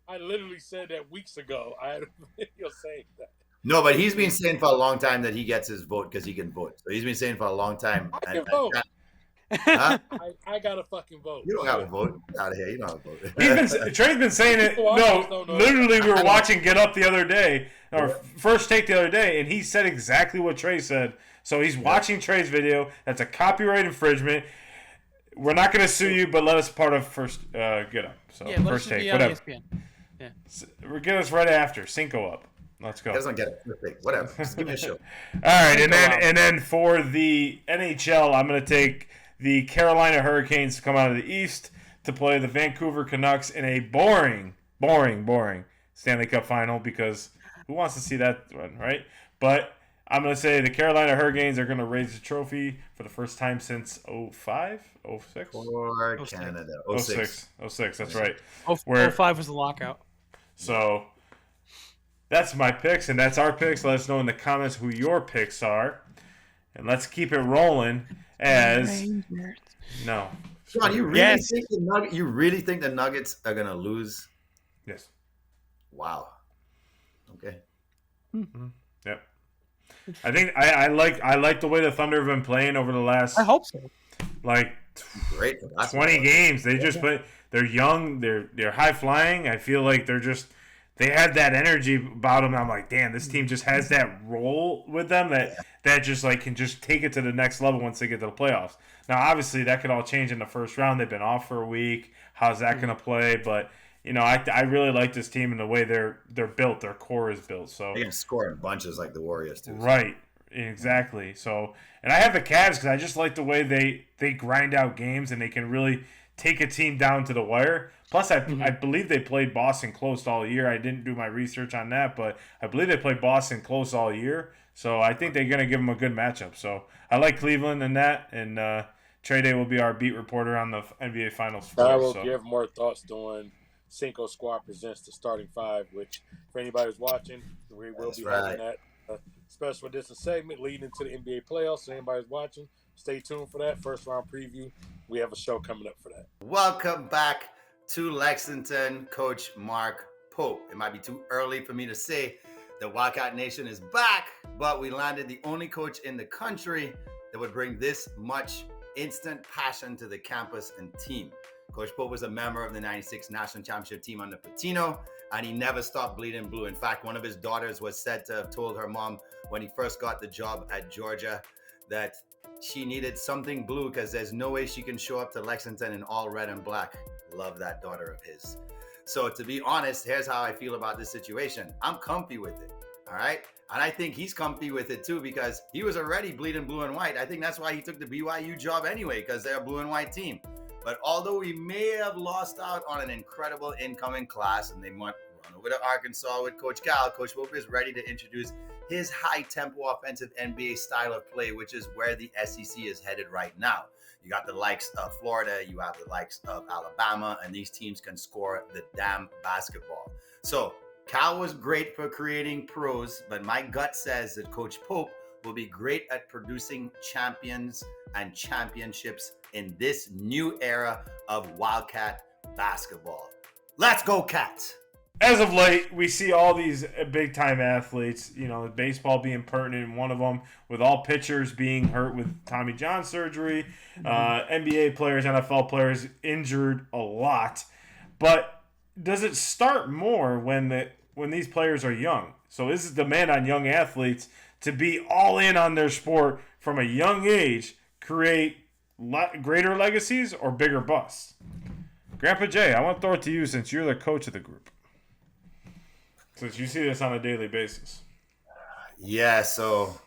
I literally said that weeks ago. I had a video saying that. No, but he's been saying for a long time that he gets his vote because he can vote. So he's been saying for a long time. I can vote. Huh? I got a fucking vote. You don't have a vote. Out of here. You don't have a vote. Trey's been saying it. No, literally, we were watching Get Up the other day, or First Take the other day, and he said exactly what Trey said. So he's watching Trey's video. That's a copyright infringement. We're not going to sue you, but let us part of First Get Up. So First Take, whatever. Yeah. Get us right after Cinco Up. Let's go. He doesn't get it. Perfect. Whatever. Just give me a show. All right, and then for the NHL, I'm going to take the Carolina Hurricanes to come out of the East to play the Vancouver Canucks in a boring Stanley Cup final, because who wants to see that run, right? But I'm going to say the Carolina Hurricanes are going to raise the trophy for the first time since 05? 06? For Canada. 06. 06, that's right. 05 was the lockout. So that's my picks, and that's our picks. Let us know in the comments who your picks are. And let's keep it rolling as... No. Sean, you really think the Nuggets are going to lose? Yes. Wow. Okay. Mm-hmm. Yep. I think I like the way the Thunder have been playing over the last... I hope so. Like, great. 20 games. They just play... They're young. They're high-flying. I feel like they're just... They had that energy about them. I'm like, damn, this team just has that roll with them that just like can just take it to the next level once they get to the playoffs. Now, obviously, that could all change in the first round. They've been off for a week. How's that going to play? But I really like this team and the way they're built. Their core is built. So they can score in bunches like the Warriors too. Right, exactly. So, and I have the Cavs because I just like the way they grind out games and they can really take a team down to the wire. Plus, I believe they played Boston close all year. I didn't do my research on that, but I believe they played Boston close all year. So I think they're going to give them a good matchup. So I like Cleveland in that, and Trey Day will be our beat reporter on the NBA Finals. I will give more thoughts doing Cinco Squad presents the starting five, which for anybody who's watching, we will be having that special edition segment leading into the NBA playoffs. So anybody who's watching, stay tuned for that first round preview. We have a show coming up for that. Welcome back to Lexington, Coach Mark Pope. It might be too early for me to say the Wildcat Nation is back, but we landed the only coach in the country that would bring this much instant passion to the campus and team. Coach Pope was a member of the 96 National Championship team under Patino, and he never stopped bleeding blue. In fact, one of his daughters was said to have told her mom when he first got the job at Georgia that she needed something blue because there's no way she can show up to Lexington in all red and black. Love that daughter of his. So to be honest, here's how I feel about this situation. I'm comfy with it, all right? And I think he's comfy with it too because he was already bleeding blue and white. I think that's why he took the BYU job anyway, because they're a blue and white team. But although we may have lost out on an incredible incoming class and they might run over to Arkansas with Coach Cal, Coach Pope is ready to introduce his high-tempo offensive NBA style of play, which is where the SEC is headed right now. You got the likes of Florida, you have the likes of Alabama, and these teams can score the damn basketball. So Cal was great for creating pros, but my gut says that Coach Pope will be great at producing champions and championships in this new era of Wildcat basketball. Let's go, Cats! As of late, we see all these big-time athletes, baseball being pertinent in one of them, with all pitchers being hurt with Tommy John surgery, NBA players, NFL players injured a lot. But does it start more when these players are young? So is it demand on young athletes to be all in on their sport from a young age, create greater legacies or bigger busts? Grandpa Jay, I want to throw it to you since you're the coach of the group. Since you see this on a daily basis. Yeah, so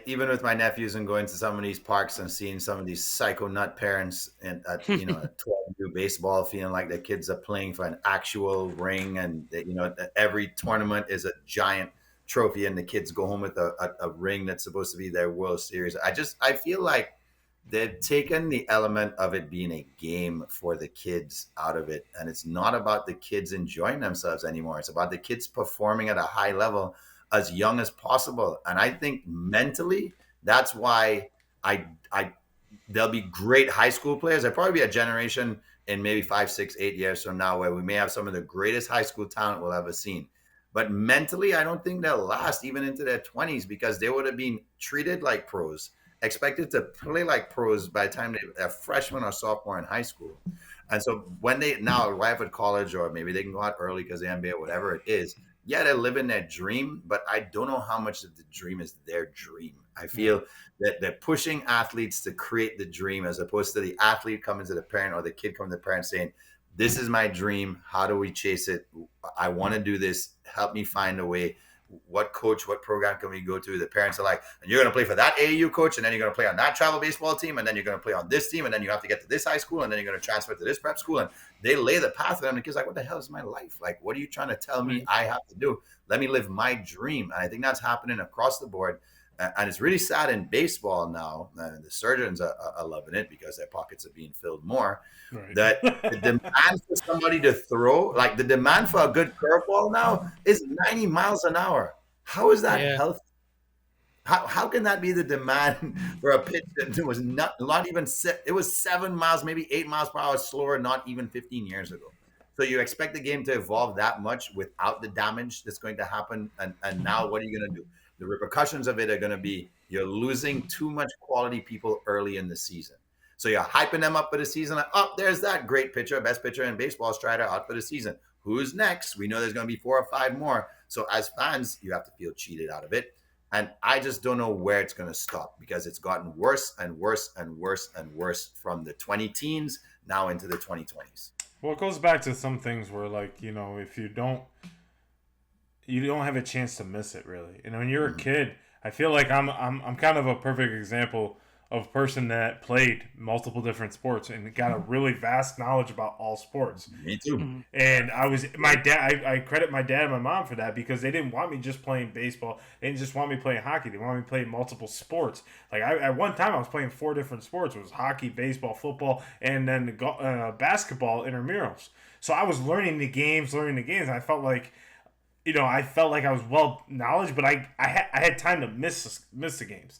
even with my nephews and going to some of these parks and seeing some of these psycho nut parents and at 12 new baseball feeling like their kids are playing for an actual ring and every tournament is a giant trophy and the kids go home with a ring that's supposed to be their World Series. I feel like they've taken the element of it being a game for the kids out of it. And it's not about the kids enjoying themselves anymore. It's about the kids performing at a high level as young as possible. And I think mentally, that's why there'll be great high school players. There'll probably be a generation in maybe 5, 6, 8 years from now where we may have some of the greatest high school talent we'll ever seen. But mentally, I don't think they'll last even into their 20s because they would have been treated like pros, expected to play like pros by the time they're freshman or sophomore in high school. And so when they now arrive at college, or maybe they can go out early because the NBA, whatever it is, yeah, they're living their dream, but I don't know how much of the dream is their dream. I feel that they're pushing athletes to create the dream as opposed to the athlete coming to the parent or the kid coming to the parent saying, This is my dream. How do we chase it? I want to do this. Help me find a way. What coach, what program can we go to? The parents are like, and you're going to play for that AAU coach, and then you're going to play on that travel baseball team, and then you're going to play on this team, and then you have to get to this high school, and then you're going to transfer to this prep school. And they lay the path for them. The kid's like, what the hell is my life? Like, what are you trying to tell me I have to do? Let me live my dream. And I think that's happening across the board. And it's really sad in baseball now. The surgeons are loving it because their pockets are being filled more. Right. That the demand for somebody to throw, like the demand for a good curveball now is 90 miles an hour. How is that healthy? How can that be the demand for a pitch that was not even it was 7 miles, maybe 8 miles per hour slower, not even 15 years ago. So you expect the game to evolve that much without the damage that's going to happen. And now what are you going to do? The repercussions of it are going to be you're losing too much quality people early in the season. So you're hyping them up for the season. Like, oh, there's that great pitcher, best pitcher in baseball, Strider, out for the season. Who's next? We know there's going to be 4 or 5 more. So as fans, you have to feel cheated out of it. And I just don't know where it's going to stop because it's gotten worse and worse and worse and worse from the 20 teens now into the 2020s. Well, it goes back to some things where, like, you know, if you don't have a chance to miss it, really. You know, when you're a kid, I feel like I'm kind of a perfect example of a person that played multiple different sports and got a really vast knowledge about all sports. Me too. And I credit my dad and my mom for that because they didn't want me just playing baseball. They didn't just want me playing hockey. They wanted me playing multiple sports. Like at one time I was playing 4 different sports. It was hockey, baseball, football, and then basketball intramurals. So I was learning the games. And I felt like, you know, I was well knowledge, but I had time to miss the games.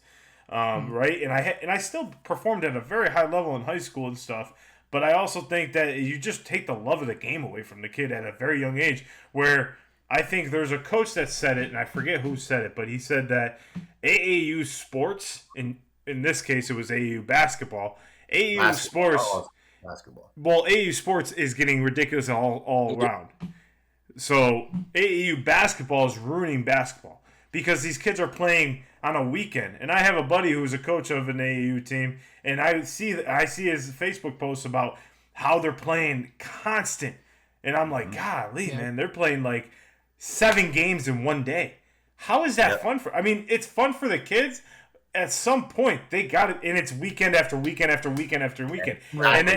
Right, and I still performed at a very high level in high school and stuff. But I also think that you just take the love of the game away from the kid at a very young age. Where I think there's a coach that said it, and I forget who said it, but he said that AAU sports, in this case it was AAU basketball, basketball. Well, AAU sports is getting ridiculous all around. So AAU basketball is ruining basketball because these kids are playing on a weekend. And I have a buddy who's a coach of an AAU team, and I see his Facebook posts about how they're playing constant. And I'm like, golly, man, they're playing like 7 games in one day. How is that fun for? I mean, it's fun for the kids. At some point, they got it, and it's weekend after weekend after weekend after weekend. Right.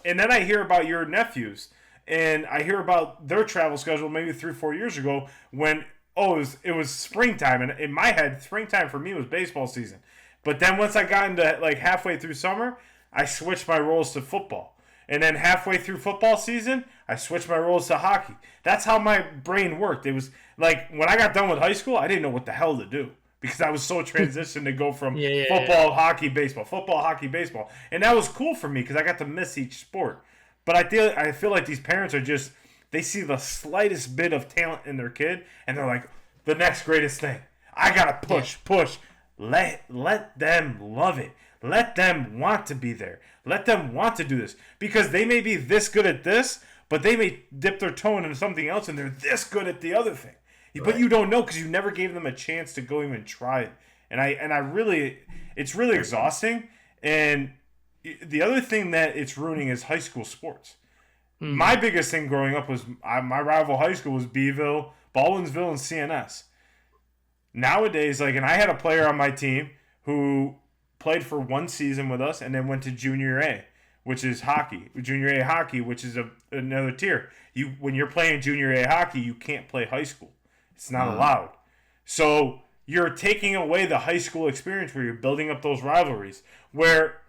And then I hear about your nephews, and I hear about their travel schedule maybe 3-4 years ago when it was springtime, and in my head, springtime for me was baseball season. But then once I got into like halfway through summer, I switched my roles to football. And then halfway through football season, I switched my roles to hockey. That's how my brain worked. It was like when I got done with high school, I didn't know what the hell to do because I was so transitioned to go from football, hockey, baseball, football, hockey, baseball. And that was cool for me because I got to miss each sport. But I feel like these parents are just, they see the slightest bit of talent in their kid, and they're like, the next greatest thing. I gotta push. Let them love it. Let them want to be there. Let them want to do this. Because they may be this good at this, but they may dip their toe into something else, and they're this good at the other thing. Right. But you don't know because you never gave them a chance to go even try it. And I really, it's really exhausting. And the other thing that it's ruining is high school sports. My biggest thing growing up was my rival high school was Beeville, Baldwinsville, and CNS. Nowadays, and I had a player on my team who played for 1 season with us and then went to Junior A, which is hockey. Junior A hockey, which is another tier. When you're playing Junior A hockey, you can't play high school. It's not allowed. So you're taking away the high school experience where you're building up those rivalries. Where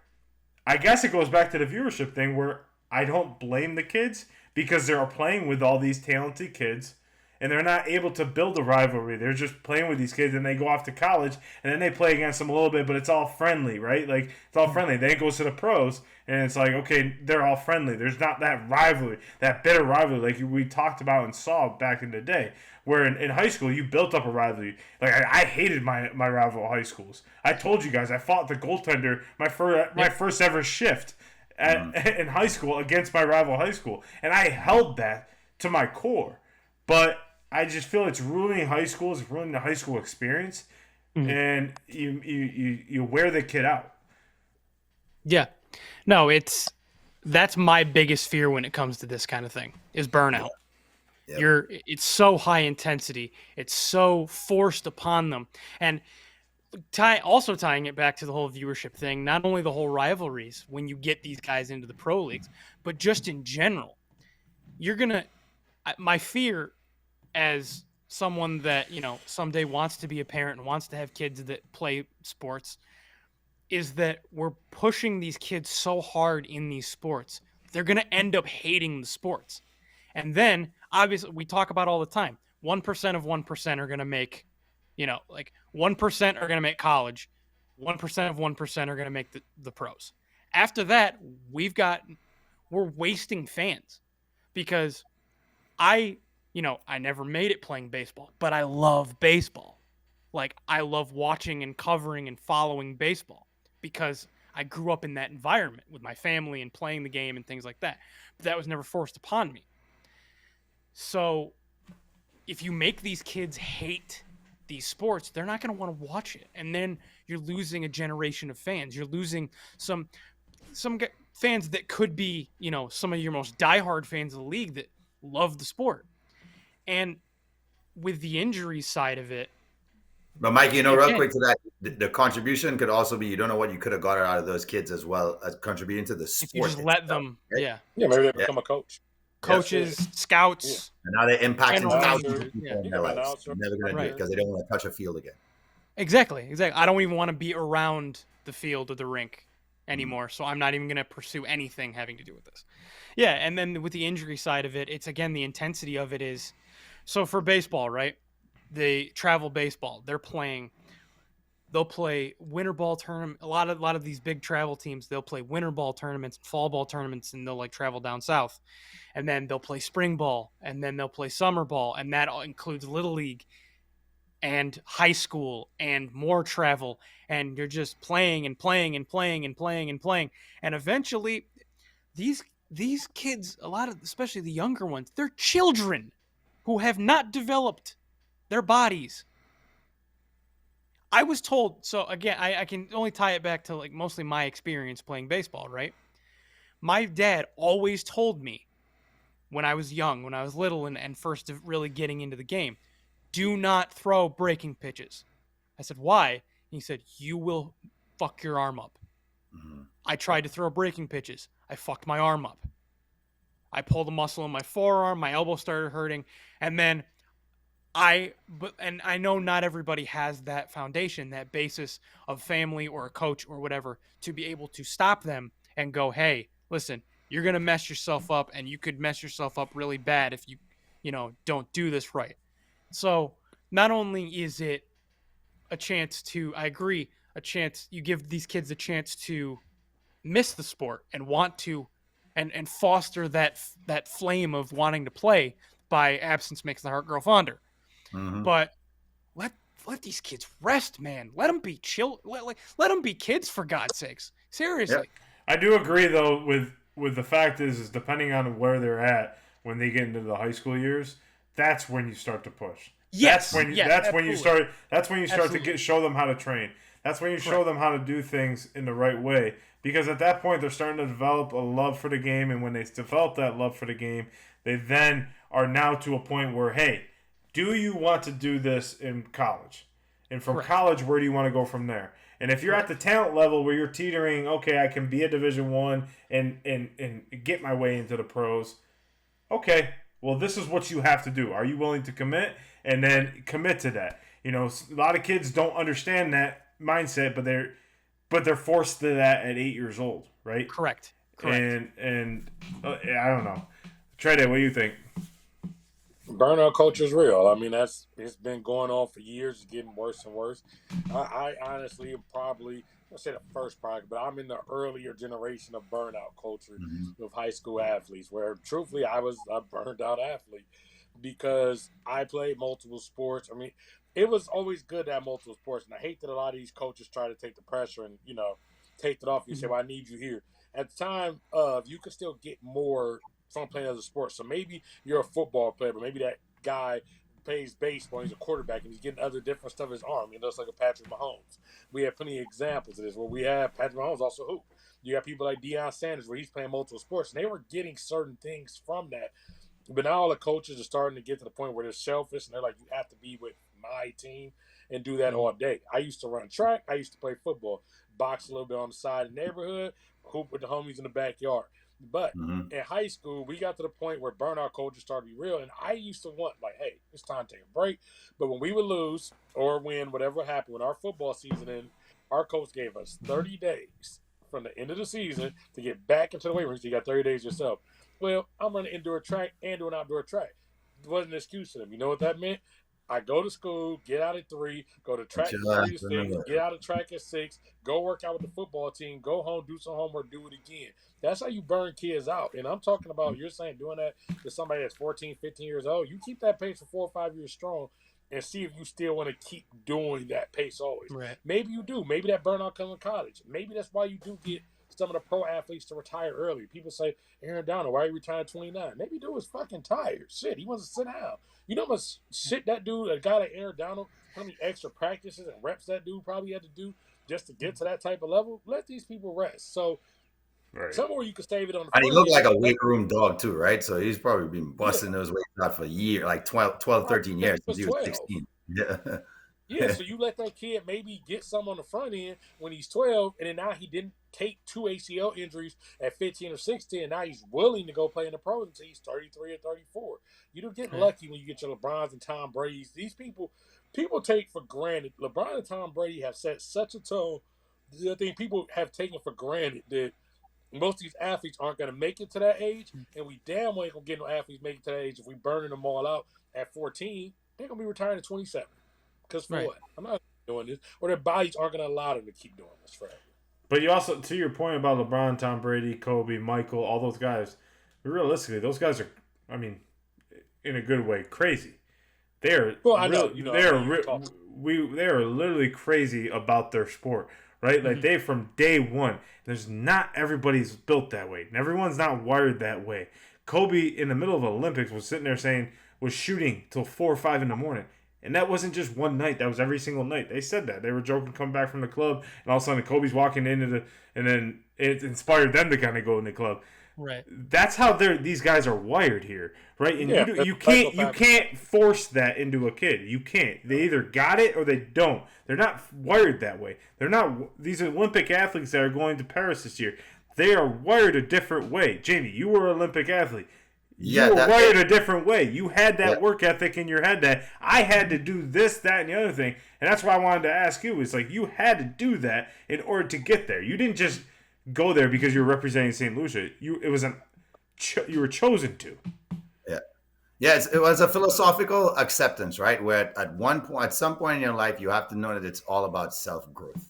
I guess it goes back to the viewership thing where I don't blame the kids because they're playing with all these talented kids and they're not able to build a rivalry. They're just playing with these kids and they go off to college and then they play against them a little bit, but it's all friendly, right? Like, it's all friendly. Then it goes to the pros and it's like, okay, they're all friendly. There's not that rivalry, that bitter rivalry like we talked about and saw back in the day. Where in high school, you built up a rivalry. Like, I hated my rival high schools. I told you guys, I fought the goaltender my first ever shift in high school against my rival high school. And I held that to my core. But I just feel it's ruining high school. It's ruining the high school experience. And you wear the kid out. Yeah. No, it's that's my biggest fear when it comes to this kind of thing is burnout. Yep. It's so high intensity. It's so forced upon them. And also tying it back to the whole viewership thing, not only the whole rivalries when you get these guys into the pro leagues, but just in general, my fear as someone that, someday wants to be a parent and wants to have kids that play sports is that we're pushing these kids so hard in these sports. They're going to end up hating the sports. And then obviously we talk about all the time, 1% of 1% are going to make, 1% are going to make college. 1% of 1% are going to make the pros. After that, we're wasting fans because I never made it playing baseball, but I love baseball. Like, I love watching and covering and following baseball because I grew up in that environment with my family and playing the game and things like that. But that was never forced upon me. So if you make these kids hate these sports, they're not going to want to watch it. And then you're losing a generation of fans. You're losing some fans that could be, some of your most diehard fans of the league that love the sport. And with the injury side of it, but Mike, real quick to that, the contribution could also be, you don't know what you could have got out of those kids as well as contributing to the sport. If you just let them, right? Yeah, maybe they become a coach. Coaches, scouts. And now they're impacting thousands of Yeah. people in their lives. They're never going to do it because they don't want to touch a field again. Exactly. I don't even want to be around the field or the rink anymore, so I'm not even going to pursue anything having to do with this. Yeah, and then with the injury side of it, it's, again, the intensity of it is, so for baseball, right? They travel baseball. They'll play winter ball tournament. A lot of these big travel teams, they'll play winter ball tournaments, fall ball tournaments, and they'll travel down south. And then they'll play spring ball, and then they'll play summer ball, and that includes little league and high school and more travel. And you're just playing and playing and playing and playing and playing. And eventually these kids, especially the younger ones, they're children who have not developed their bodies. I was told, so again, I can only tie it back to mostly my experience playing baseball, right? My dad always told me when I was young, when I was little and first really getting into the game, do not throw breaking pitches. I said, why? And he said, you will fuck your arm up. Mm-hmm. I tried to throw breaking pitches. I fucked my arm up. I pulled a muscle in my forearm. My elbow started hurting. And then I know not everybody has that foundation, that basis of family or a coach or whatever to be able to stop them and go, hey, listen, you're going to mess yourself up, and you could mess yourself up really bad if you don't do this right. So not only is it a chance to, I agree, you give these kids a chance to miss the sport and want to, and foster that flame of wanting to play by absence makes the heart grow fonder. Mm-hmm. But let these kids rest, man. Let them be chill. Let them be kids, for God's sakes. Seriously. Yep. I do agree, though, with the fact is depending on where they're at when they get into the high school years, that's when you start to push. Yes. That's when you start to show them how to train. That's when you show them how to do things in the right way. Because at that point, they're starting to develop a love for the game, and when they develop that love for the game, they then are now to a point where, hey, do you want to do this in college? And from college, where do you want to go from there? And if you're at the talent level where you're teetering, okay, I can be a Division I and get my way into the pros. Okay, well, this is what you have to do. Are you willing to commit? And then commit to that. A lot of kids don't understand that mindset, but they're forced to that at 8 years old, right? Correct. And I don't know. Trey, what do you think? Burnout culture is real. I mean, it's been going on for years. It's getting worse and worse. I honestly am probably, I'll say the first product, but I'm in the earlier generation of burnout culture of high school athletes, where truthfully I was a burned out athlete because I played multiple sports. I mean, it was always good to have multiple sports, and I hate that a lot of these coaches try to take the pressure and take it off. You say, "Well, I need you here." At the time of, you could still get more from playing as a sport. So maybe you're a football player, but maybe that guy plays baseball, he's a quarterback, and he's getting other different stuff in his arm. Just like a Patrick Mahomes. We have plenty of examples of this where we have Patrick Mahomes also hoop. You got people like Deion Sanders, where he's playing multiple sports, and they were getting certain things from that. But now all the coaches are starting to get to the point where they're selfish, and they're like, you have to be with my team and do that all day. I used to run track. I used to play football, box a little bit on the side of the neighborhood, hoop with the homies in the backyard. But in high school, we got to the point where burnout culture started to be real. And I used to want, like, hey, it's time to take a break. But when we would lose or win, whatever happened, when our football season ended, our coach gave us 30 days from the end of the season to get back into the weight room. So you got 30 days yourself. Well, I'm running indoor track and doing outdoor track. It wasn't an excuse for them. You know what that meant? I go to school, get out at 3, go to track at 3 to 6, get out of track at 6, go work out with the football team, go home, do some homework, do it again. That's how you burn kids out. And I'm talking about, you're saying doing that to somebody that's 14, 15 years old. You keep that pace for 4 or 5 years strong and see if you still want to keep doing that pace always. Right. Maybe you do. Maybe that burnout comes in college. Maybe that's why you do get some of the pro athletes to retire early. People say, Aaron Donald, why are you retired at 29? Maybe dude was fucking tired. Shit, he wants to sit down. You know how much shit that dude, a guy like Aaron Donald, how many extra practices and reps that dude probably had to do just to get to that type of level? Let these people rest. So somewhere you can save it on the And he looked like a weight room dog too, right? So he's probably been busting those weights out for a year, like 12, 13 years since he was 16. Yeah. Yeah, so you let that kid maybe get some on the front end when he's 12, and then now he didn't take 2 ACL injuries at 15 or 16, and now he's willing to go play in the pros until he's 33 or 34. You don't get lucky when you get your LeBrons and Tom Brady's. These people take for granted. LeBron and Tom Brady have set such a tone that I think people have taken for granted that most of these athletes aren't going to make it to that age, and we damn well ain't going to get no athletes make it to that age if we burning them all out at 14. They're going to be retiring at 27. Because for what? I'm not doing this. Or their bodies aren't going to allow them to keep doing this forever. But you also, to your point about LeBron, Tom Brady, Kobe, Michael, all those guys, realistically, those guys are, I mean, in a good way, crazy. They are they are literally crazy about their sport, right? Like they from day one. There's not everybody's built that way. And everyone's not wired that way. Kobe in the middle of the Olympics was sitting there was shooting till 4 or 5 in the morning. And that wasn't just one night. That was every single night. They said that. They were joking coming back from the club. And all of a sudden, Kobe's walking and then it inspired them to kind of go in the club. Right. That's how these guys are wired here, right? And you can't force that into a kid. You can't. They either got it or they don't. They're not wired that way. They're not. These Olympic athletes that are going to Paris this year, they are wired a different way. Jamie, you were an Olympic athlete. You were wired a different way. You had that work ethic in your head that I had to do this, that, and the other thing. And that's why I wanted to ask you. It's like you had to do that in order to get there. You didn't just go there because you were representing St. Lucia. You were chosen to. Yeah, it was a philosophical acceptance, right? Where at some point in your life, you have to know that it's all about self-growth.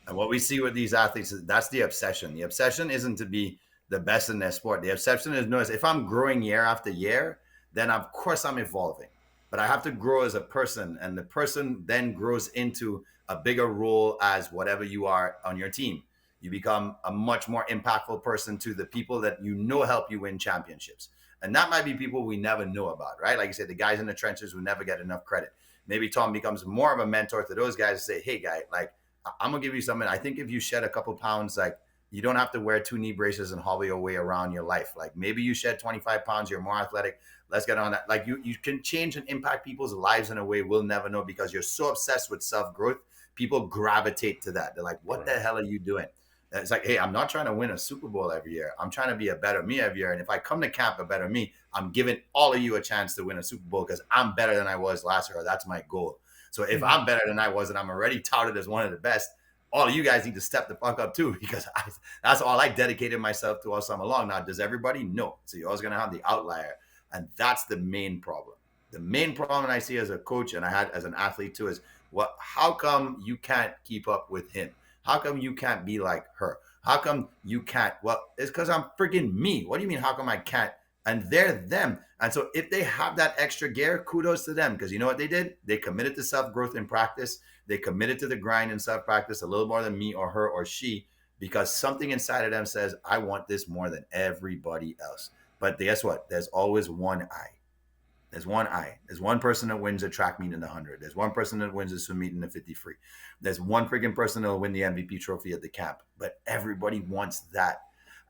And what we see with these athletes is that's the obsession. The obsession isn't to be the best in their sport. The obsession is if I'm growing year after year, then of course I'm evolving. But I have to grow as a person, and the person then grows into a bigger role as whatever you are on your team. You become a much more impactful person to the people that you know help you win championships. And that might be people we never know about, right? Like you said, the guys in the trenches who never get enough credit. Maybe Tom becomes more of a mentor to those guys and say, hey, guy, like, I'm going to give you something. I think if you shed a couple pounds, like, you don't have to wear 2 knee braces and hobble your way around your life. Like, maybe you shed 25 pounds, you're more athletic. Let's get on that. Like, you can change and impact people's lives in a way we'll never know because you're so obsessed with self-growth. People gravitate to that. They're like, what the hell are you doing? And it's like, hey, I'm not trying to win a Super Bowl every year. I'm trying to be a better me every year. And if I come to camp a better me, I'm giving all of you a chance to win a Super Bowl because I'm better than I was last year. That's my goal. So if I'm better than I was and I'm already touted as one of the best, all of you guys need to step the fuck up too, because that's all I dedicated myself to all summer long. Now, does everybody? No. So you're always going to have the outlier. And that's the main problem. The main problem I see as a coach, and I had as an athlete too, is how come you can't keep up with him? How come you can't be like her? How come you can't? Well, it's because I'm freaking me. What do you mean, how come I can't? And they're them. And so if they have that extra gear, kudos to them, because you know what they did? They committed to self-growth in practice. They committed to the grind in self-practice a little more than me or her or she, because something inside of them says, I want this more than everybody else. But guess what? There's always one I. There's one There's one person that wins a track meet in the 100. There's one person that wins a swim meet in the 50 free. There's one freaking person that will win the MVP trophy at the camp. But everybody wants that.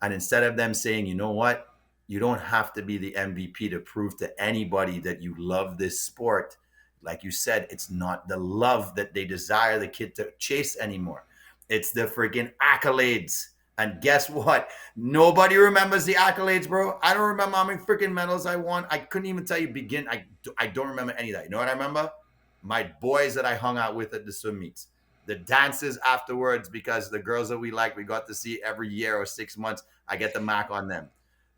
And instead of them saying, you know what? You don't have to be the MVP to prove to anybody that you love this sport. Like you said, it's not the love that they desire the kid to chase anymore. It's the freaking accolades. And guess what? Nobody remembers the accolades, bro. I don't remember how many freaking medals I won. I couldn't even tell you I don't remember any of that. You know what I remember? My boys that I hung out with at the swim meets. The dances afterwards, because the girls that we like, we got to see every year or 6 months. I get the mark on them.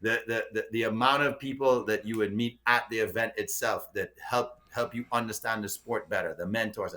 The amount of people that you would meet at the event itself that help you understand the sport better, the mentors.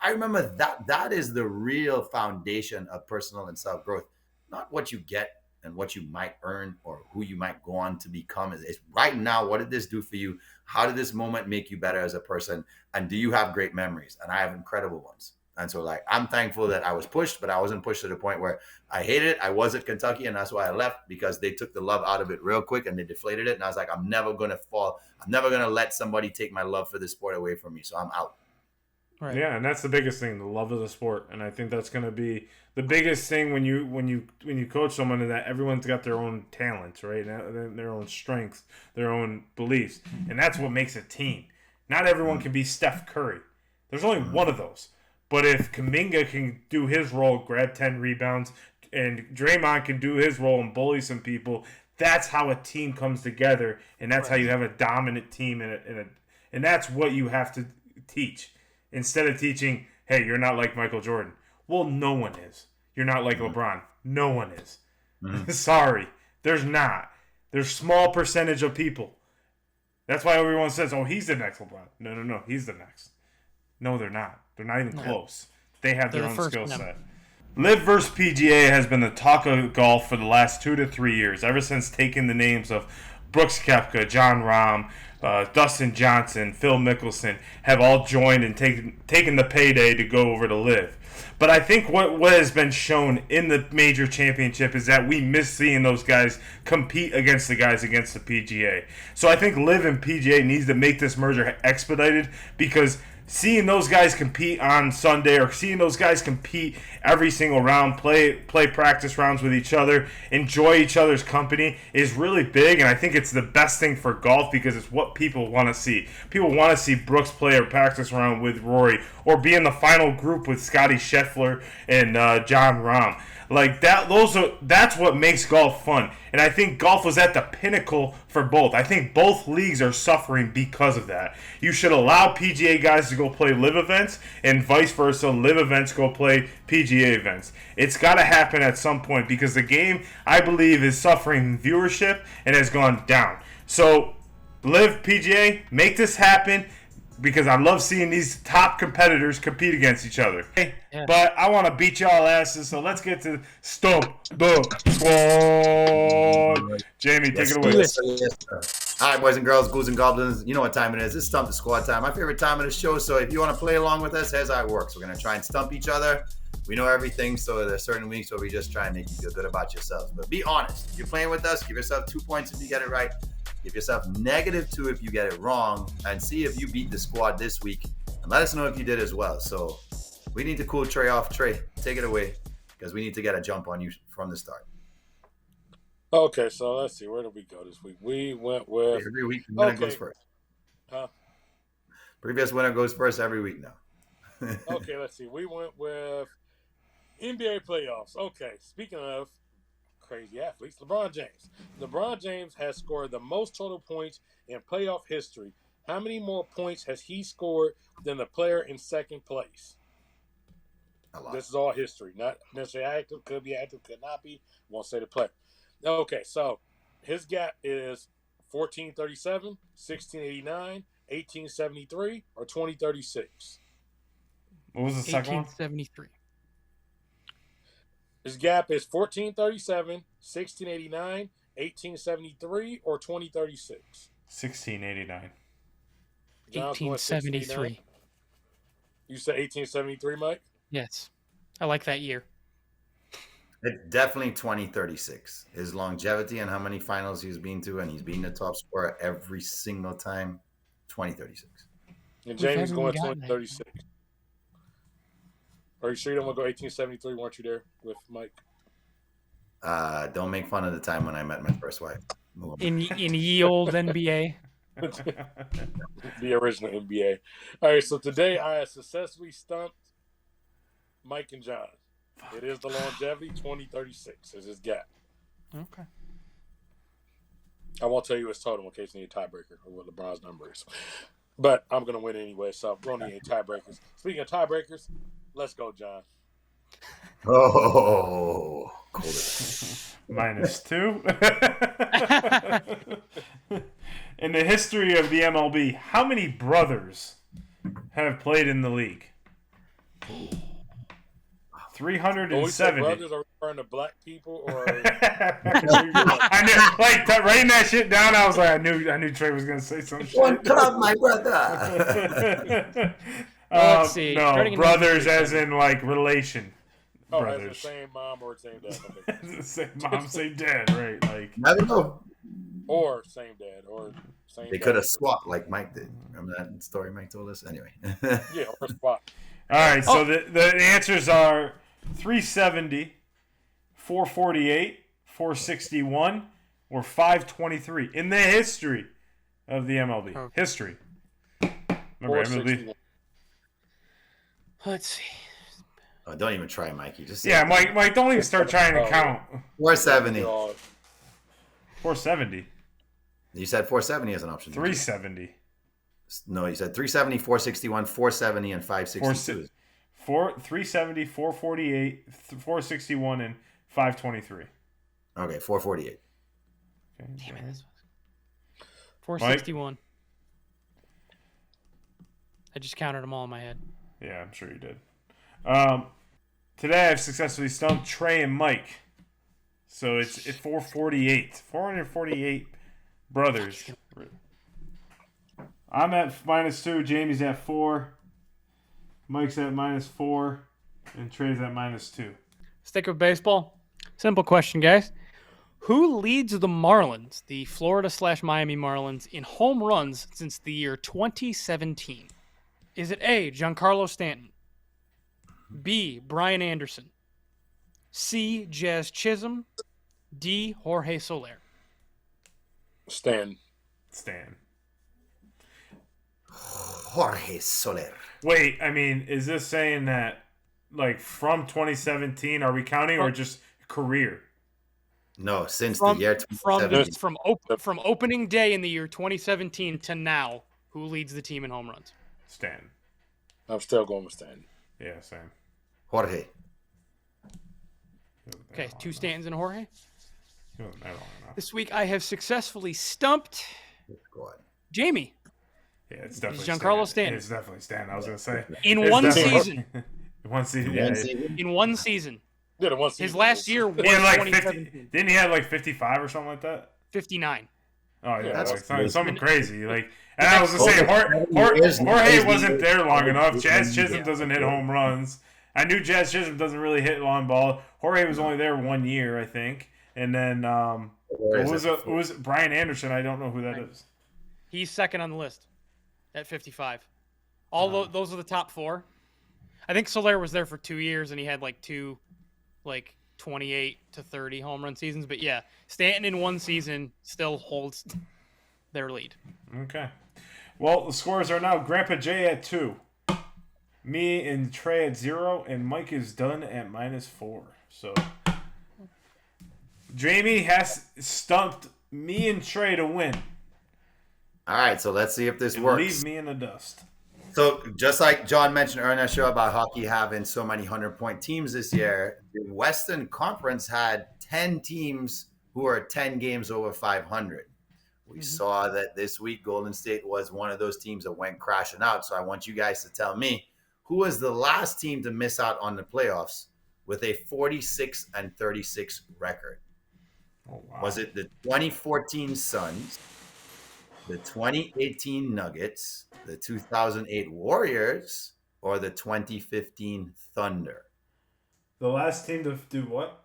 I remember that is the real foundation of personal and self-growth. Not what you get and what you might earn or who you might go on to become. It's right now, what did this do for you? How did this moment make you better as a person? And do you have great memories? And I have incredible ones. And so, like, I'm thankful that I was pushed, but I wasn't pushed to the point where I hated it. I was at Kentucky, and that's why I left, because they took the love out of it real quick and they deflated it. And I was like, I'm never going to fall. I'm never going to let somebody take my love for this sport away from me. So I'm out. Right. Yeah, and that's the biggest thing, the love of the sport. And I think that's going to be the biggest thing when you coach someone, is that everyone's got their own talents, right? Their own strengths, their own beliefs. And that's what makes a team. Not everyone can be Steph Curry. There's only one of those. But if Kuminga can do his role, grab 10 rebounds, and Draymond can do his role and bully some people, that's how a team comes together, and that's how you have a dominant team, and that's what you have to teach. Instead of teaching, hey, you're not like Michael Jordan. Well, no one is. You're not like LeBron. No one is. Sorry. There's not. There's small percentage of people. That's why everyone says, oh, he's the next LeBron. No. He's the next. No, they're not. They're not even close. They have their own skill set. Live vs. PGA has been the talk of golf for the last 2 to 3 years, ever since taking the names of Brooks Koepka, John Rahm, Dustin Johnson, Phil Mickelson have all joined and taken the payday to go over to Live. But I think what has been shown in the major championship is that we miss seeing those guys compete against the guys against the PGA. So I think Live and PGA needs to make this merger expedited, because seeing those guys compete on Sunday, or seeing those guys compete every single round, play practice rounds with each other, enjoy each other's company, is really big. And I think it's the best thing for golf, because it's what people want to see. People want to see Brooks play a practice round with Rory, or be in the final group with Scotty Scheffler and John Rahm. Like that, that's what makes golf fun. And I think golf was at the pinnacle for both. I think both leagues are suffering because of that. You should allow PGA guys to go play Live events, and vice versa, Live events go play PGA events. It's got to happen at some point, because the game, I believe, is suffering viewership and has gone down. So, Live, PGA, make this happen, because I love seeing these top competitors compete against each other. Yeah. But I want to beat y'all asses, so let's get to Stump the Squad. Jamie, take it away. Yes, all right, boys and girls, ghouls and goblins, you know what time it is. It's Stump the Squad time, my favorite time of the show. So if you want to play along with us, here's how it works. We're going to try and stump each other. We know everything, so there's certain weeks where we just try and make you feel good about yourselves. But be honest. If you're playing with us, give yourself 2 points if you get it right. Give yourself -2 if you get it wrong, and see if you beat the squad this week. And let us know if you did as well. So we need to cool Trey off. Trey, take it away, because we need to get a jump on you from the start. Okay, so let's see. Where did we go this week? We went with... Every week, the winner goes first. Huh? Previous winner goes first every week now. Okay, let's see. We went with NBA playoffs. Okay, speaking of crazy athletes, LeBron James. LeBron James has scored the most total points in playoff history. How many more points has he scored than the player in second place? A lot. This is all history, not necessarily active. Could be active, could not be. Won't say the player. Okay, so his gap is 1437, 1689, 1873, or 2036. What was the second one? 1873. His gap is 1437, 1689, 1873, or 2036. 1689. 1873. You said 1873, Mike? Yes. I like that year. It's definitely 2036. His longevity and how many finals he's been to, and he's been the top scorer every single time. 2036. And Jamie's haven't going gotten 2036. Are you sure you don't want to go 1873? Weren't you there with Mike? Don't make fun of the time when I met my first wife. In ye old NBA. The original NBA. All right, so today I have successfully stumped Mike and John. It is the longevity 2036 is his gap. Okay. I won't tell you his total in case you need a tiebreaker or what LeBron's number is. But I'm going to win anyway, so we don't need any tiebreakers. Speaking of tiebreakers, let's go, John. Oh, cool. -2. In the history of the MLB, how many brothers have played in the league? 370. When we say brothers, are we referring to black people or? I knew, like writing that shit down. I was like, I knew Trey was gonna say some shit. One club, my brother. Let's see. No, brothers as in like relation. Oh, brothers. as the same mom or same dad. Okay. Same mom, same dad, right? Like Never know. Or same dad or same. They could have swapped like Mike did. Remember that story Mike told us? Anyway. Yeah, or swap. All right, so the answers are 370, 448, 461, or 523 in the history of the MLB. Oh. History. Remember MLB? Let's see. Oh, don't even try, Mikey. Just Yeah, Mike, don't even start trying to count. 470. 470. You said 470 as an option. 370. No, you said 370, 461, 470, and 562. 370, 448, 461, and 523. Okay, 448. Okay, Damn it. 461. I just counted them all in my head. Yeah, I'm sure you did. Today I've successfully stumped Trey and Mike. So it's 448. 448 brothers. I'm at -2. Jamie's at 4. Mike's at -4. And Trey's at -2. Stick with baseball. Simple question, guys. Who leads the Marlins, the Florida/Miami Marlins, in home runs since the year 2017? Is it A, Giancarlo Stanton, B, Brian Anderson, C, Jazz Chisholm, D, Jorge Soler? Stan. Jorge Soler. Wait, I mean, is this saying that, like, from 2017, are we counting, or just career? No, since the year 2017. From opening day in the year 2017 to now, who leads the team in home runs? Stan. I'm still going with Stan. Yeah, same. Jorge. Okay, 2 Stantons and Jorge. That long enough. This week I have successfully stumped Jamie. Yeah, it's definitely Giancarlo Stanton. It's definitely Stan. I was gonna say In one season. One season. In one season. Yeah, the one season. His last year was He had like 2017. didn't he have like 55 or something like that? 59. Oh yeah, that's like something crazy. Like, and I was gonna say Jorge wasn't there long enough. Jazz Chisholm doesn't hit home runs. I knew Jazz Chisholm doesn't really hit long ball. Jorge was only there 1 year, I think. And then it was Brian Anderson. I don't know who that is. He's second on the list at 55. All those are the top 4. I think Soler was there for 2 years, and he had like 2, 28 to 30 home run seasons. But yeah, Stanton in one season still holds their lead. Okay. Well, the scores are now Grandpa Jay at 2, me and Trey at 0, and Mike is done at -4. So Jamie has stumped me and Trey to win. All right, so let's see if this And works. leave me in the dust. So just like John mentioned earlier in our show about hockey having so many 100-point teams this year, the Western Conference had 10 teams who are 10 games over 500. We saw that this week Golden State was one of those teams that went crashing out. So I want you guys to tell me, who was the last team to miss out on the playoffs with a 46-36 record? Oh, wow. Was it the 2014 Suns, the 2018 Nuggets, the 2008 Warriors, or the 2015 Thunder? The last team to do what?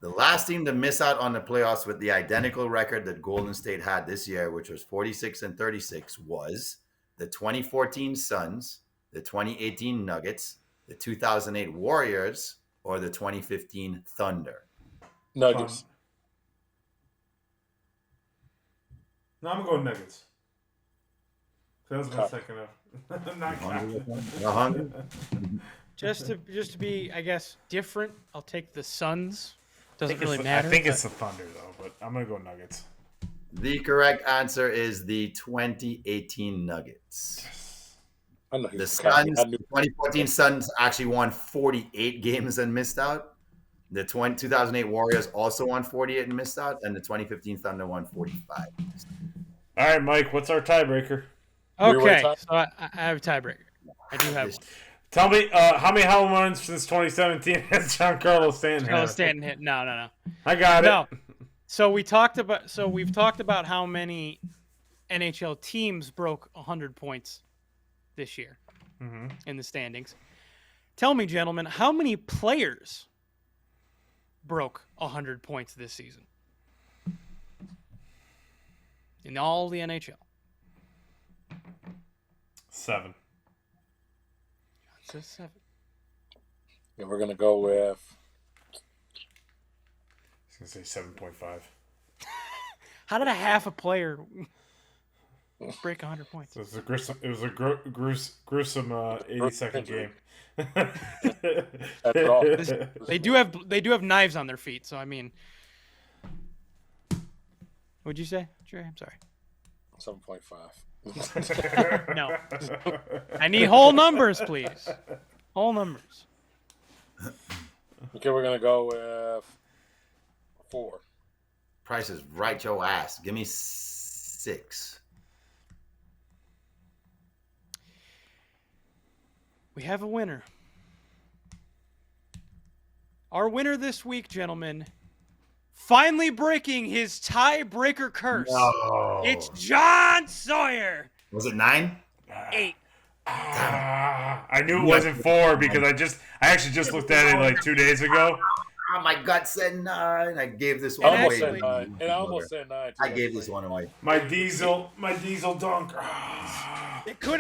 The last team to miss out on the playoffs with the identical record that Golden State had this year, which was 46-36, was the 2014 Suns, the 2018 Nuggets, the 2008 Warriors, or the 2015 Thunder? Nuggets. No, I'm going Nuggets. That was my second up. Not hungry? Just to be, I guess, different, I'll take the Suns. Doesn't really matter. I think it's the Thunder, though, but I'm going to go Nuggets. The correct answer is the 2018 Nuggets. I know The Suns, the 2014 Suns actually won 48 games and missed out. The 2008 Warriors also won 48 and missed out. And the 2015 Thunder won 45. All right, Mike, what's our tiebreaker? Okay, so I have a tiebreaker. I do have one. Tell me, how many home runs since 2017 has Giancarlo Stanton had? Stanton hit. No. I got it. So we've talked about how many NHL teams broke 100 points this year in the standings. Tell me, gentlemen, how many players broke 100 points this season in all the NHL? 7. Says 7. And we're gonna go with. I was gonna say 7.5. How did a half a player break 100 points? So it was a gruesome 80-second game. That's all. They do have knives on their feet, so I mean, what'd you say, Trey? I'm sorry. 7.5. No. I need whole numbers, please. Whole numbers. Okay, we're gonna go with 4. Price is right your ass. Give me 6. We have a winner. Our winner this week, gentlemen, finally breaking his tiebreaker curse. No. It's John Sawyer. Was it 9? 8. I knew it wasn't 4 because I actually just looked at it like 2 days ago. Oh, my gut said 9. I gave this one away. It almost said 9. I gave this one away. My diesel dunk. It could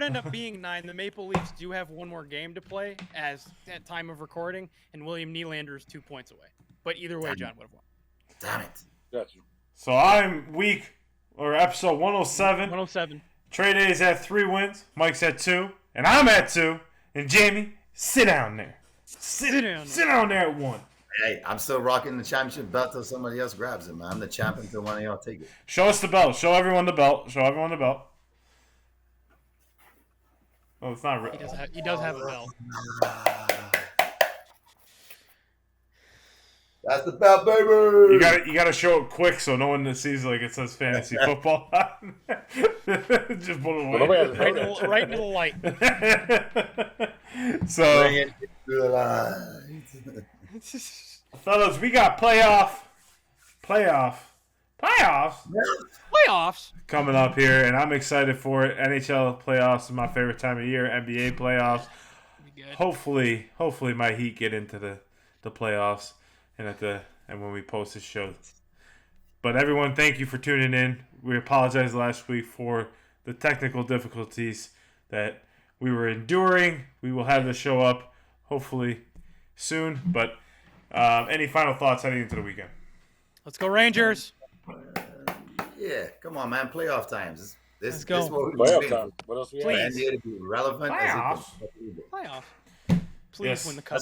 end up being 9. The Maple Leafs do have one more game to play as at time of recording, and William Nylander is 2 points away. But either way, John would have won. Damn it. Gotcha. So I'm episode 107. 107. Trey Day's at 3 wins. Mike's at 2. And I'm at 2. And Jamie, sit down there. Sit down there at 1. Hey, I'm still rocking the championship belt till somebody else grabs it, man. I'm the champion until one of y'all take it. Show us the belt. Show everyone the belt. Oh, it's not real. He does have a belt. That's the belt, baby. You gotta show it quick so no one sees like it says fantasy football. Just put it away. Right into the light. So, bring it through the lines. fellas, we got playoffs coming up here, and I'm excited for it. NHL playoffs is my favorite time of year. NBA playoffs. Hopefully my Heat get into the playoffs and when we post this show. But everyone, thank you for tuning in. We apologize last week for the technical difficulties that we were enduring. We will have the show up hopefully soon. But any final thoughts heading into the weekend? Let's go Rangers. Yeah, come on, man. Playoff times. Let's go. Playoff time. What else we have? NBA to be relevant. Playoff. Please Yes. win the cup.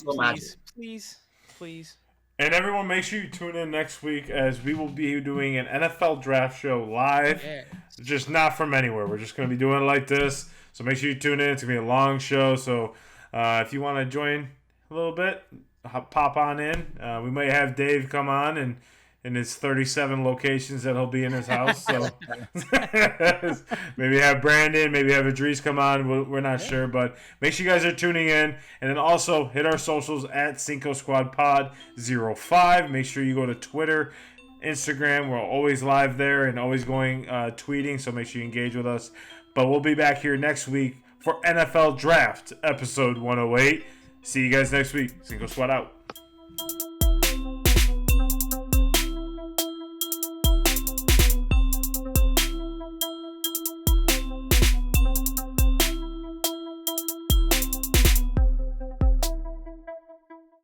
Please. And everyone, make sure you tune in next week as we will be doing an NFL draft show live. Yeah. Just not from anywhere. We're just going to be doing it like this. So make sure you tune in. It's going to be a long show. So if you want to join a little bit, pop on in. We might have Dave come on and in his 37 locations that he'll be in his house. So maybe have Brandon, maybe have Idris come on. We're not sure, but make sure you guys are tuning in. And then also hit our socials at Cinco Squad Pod 05. Make sure you go to Twitter, Instagram. We're always live there and always going tweeting, so make sure you engage with us. But we'll be back here next week for NFL Draft episode 108. See you guys next week. Cinco Squad out.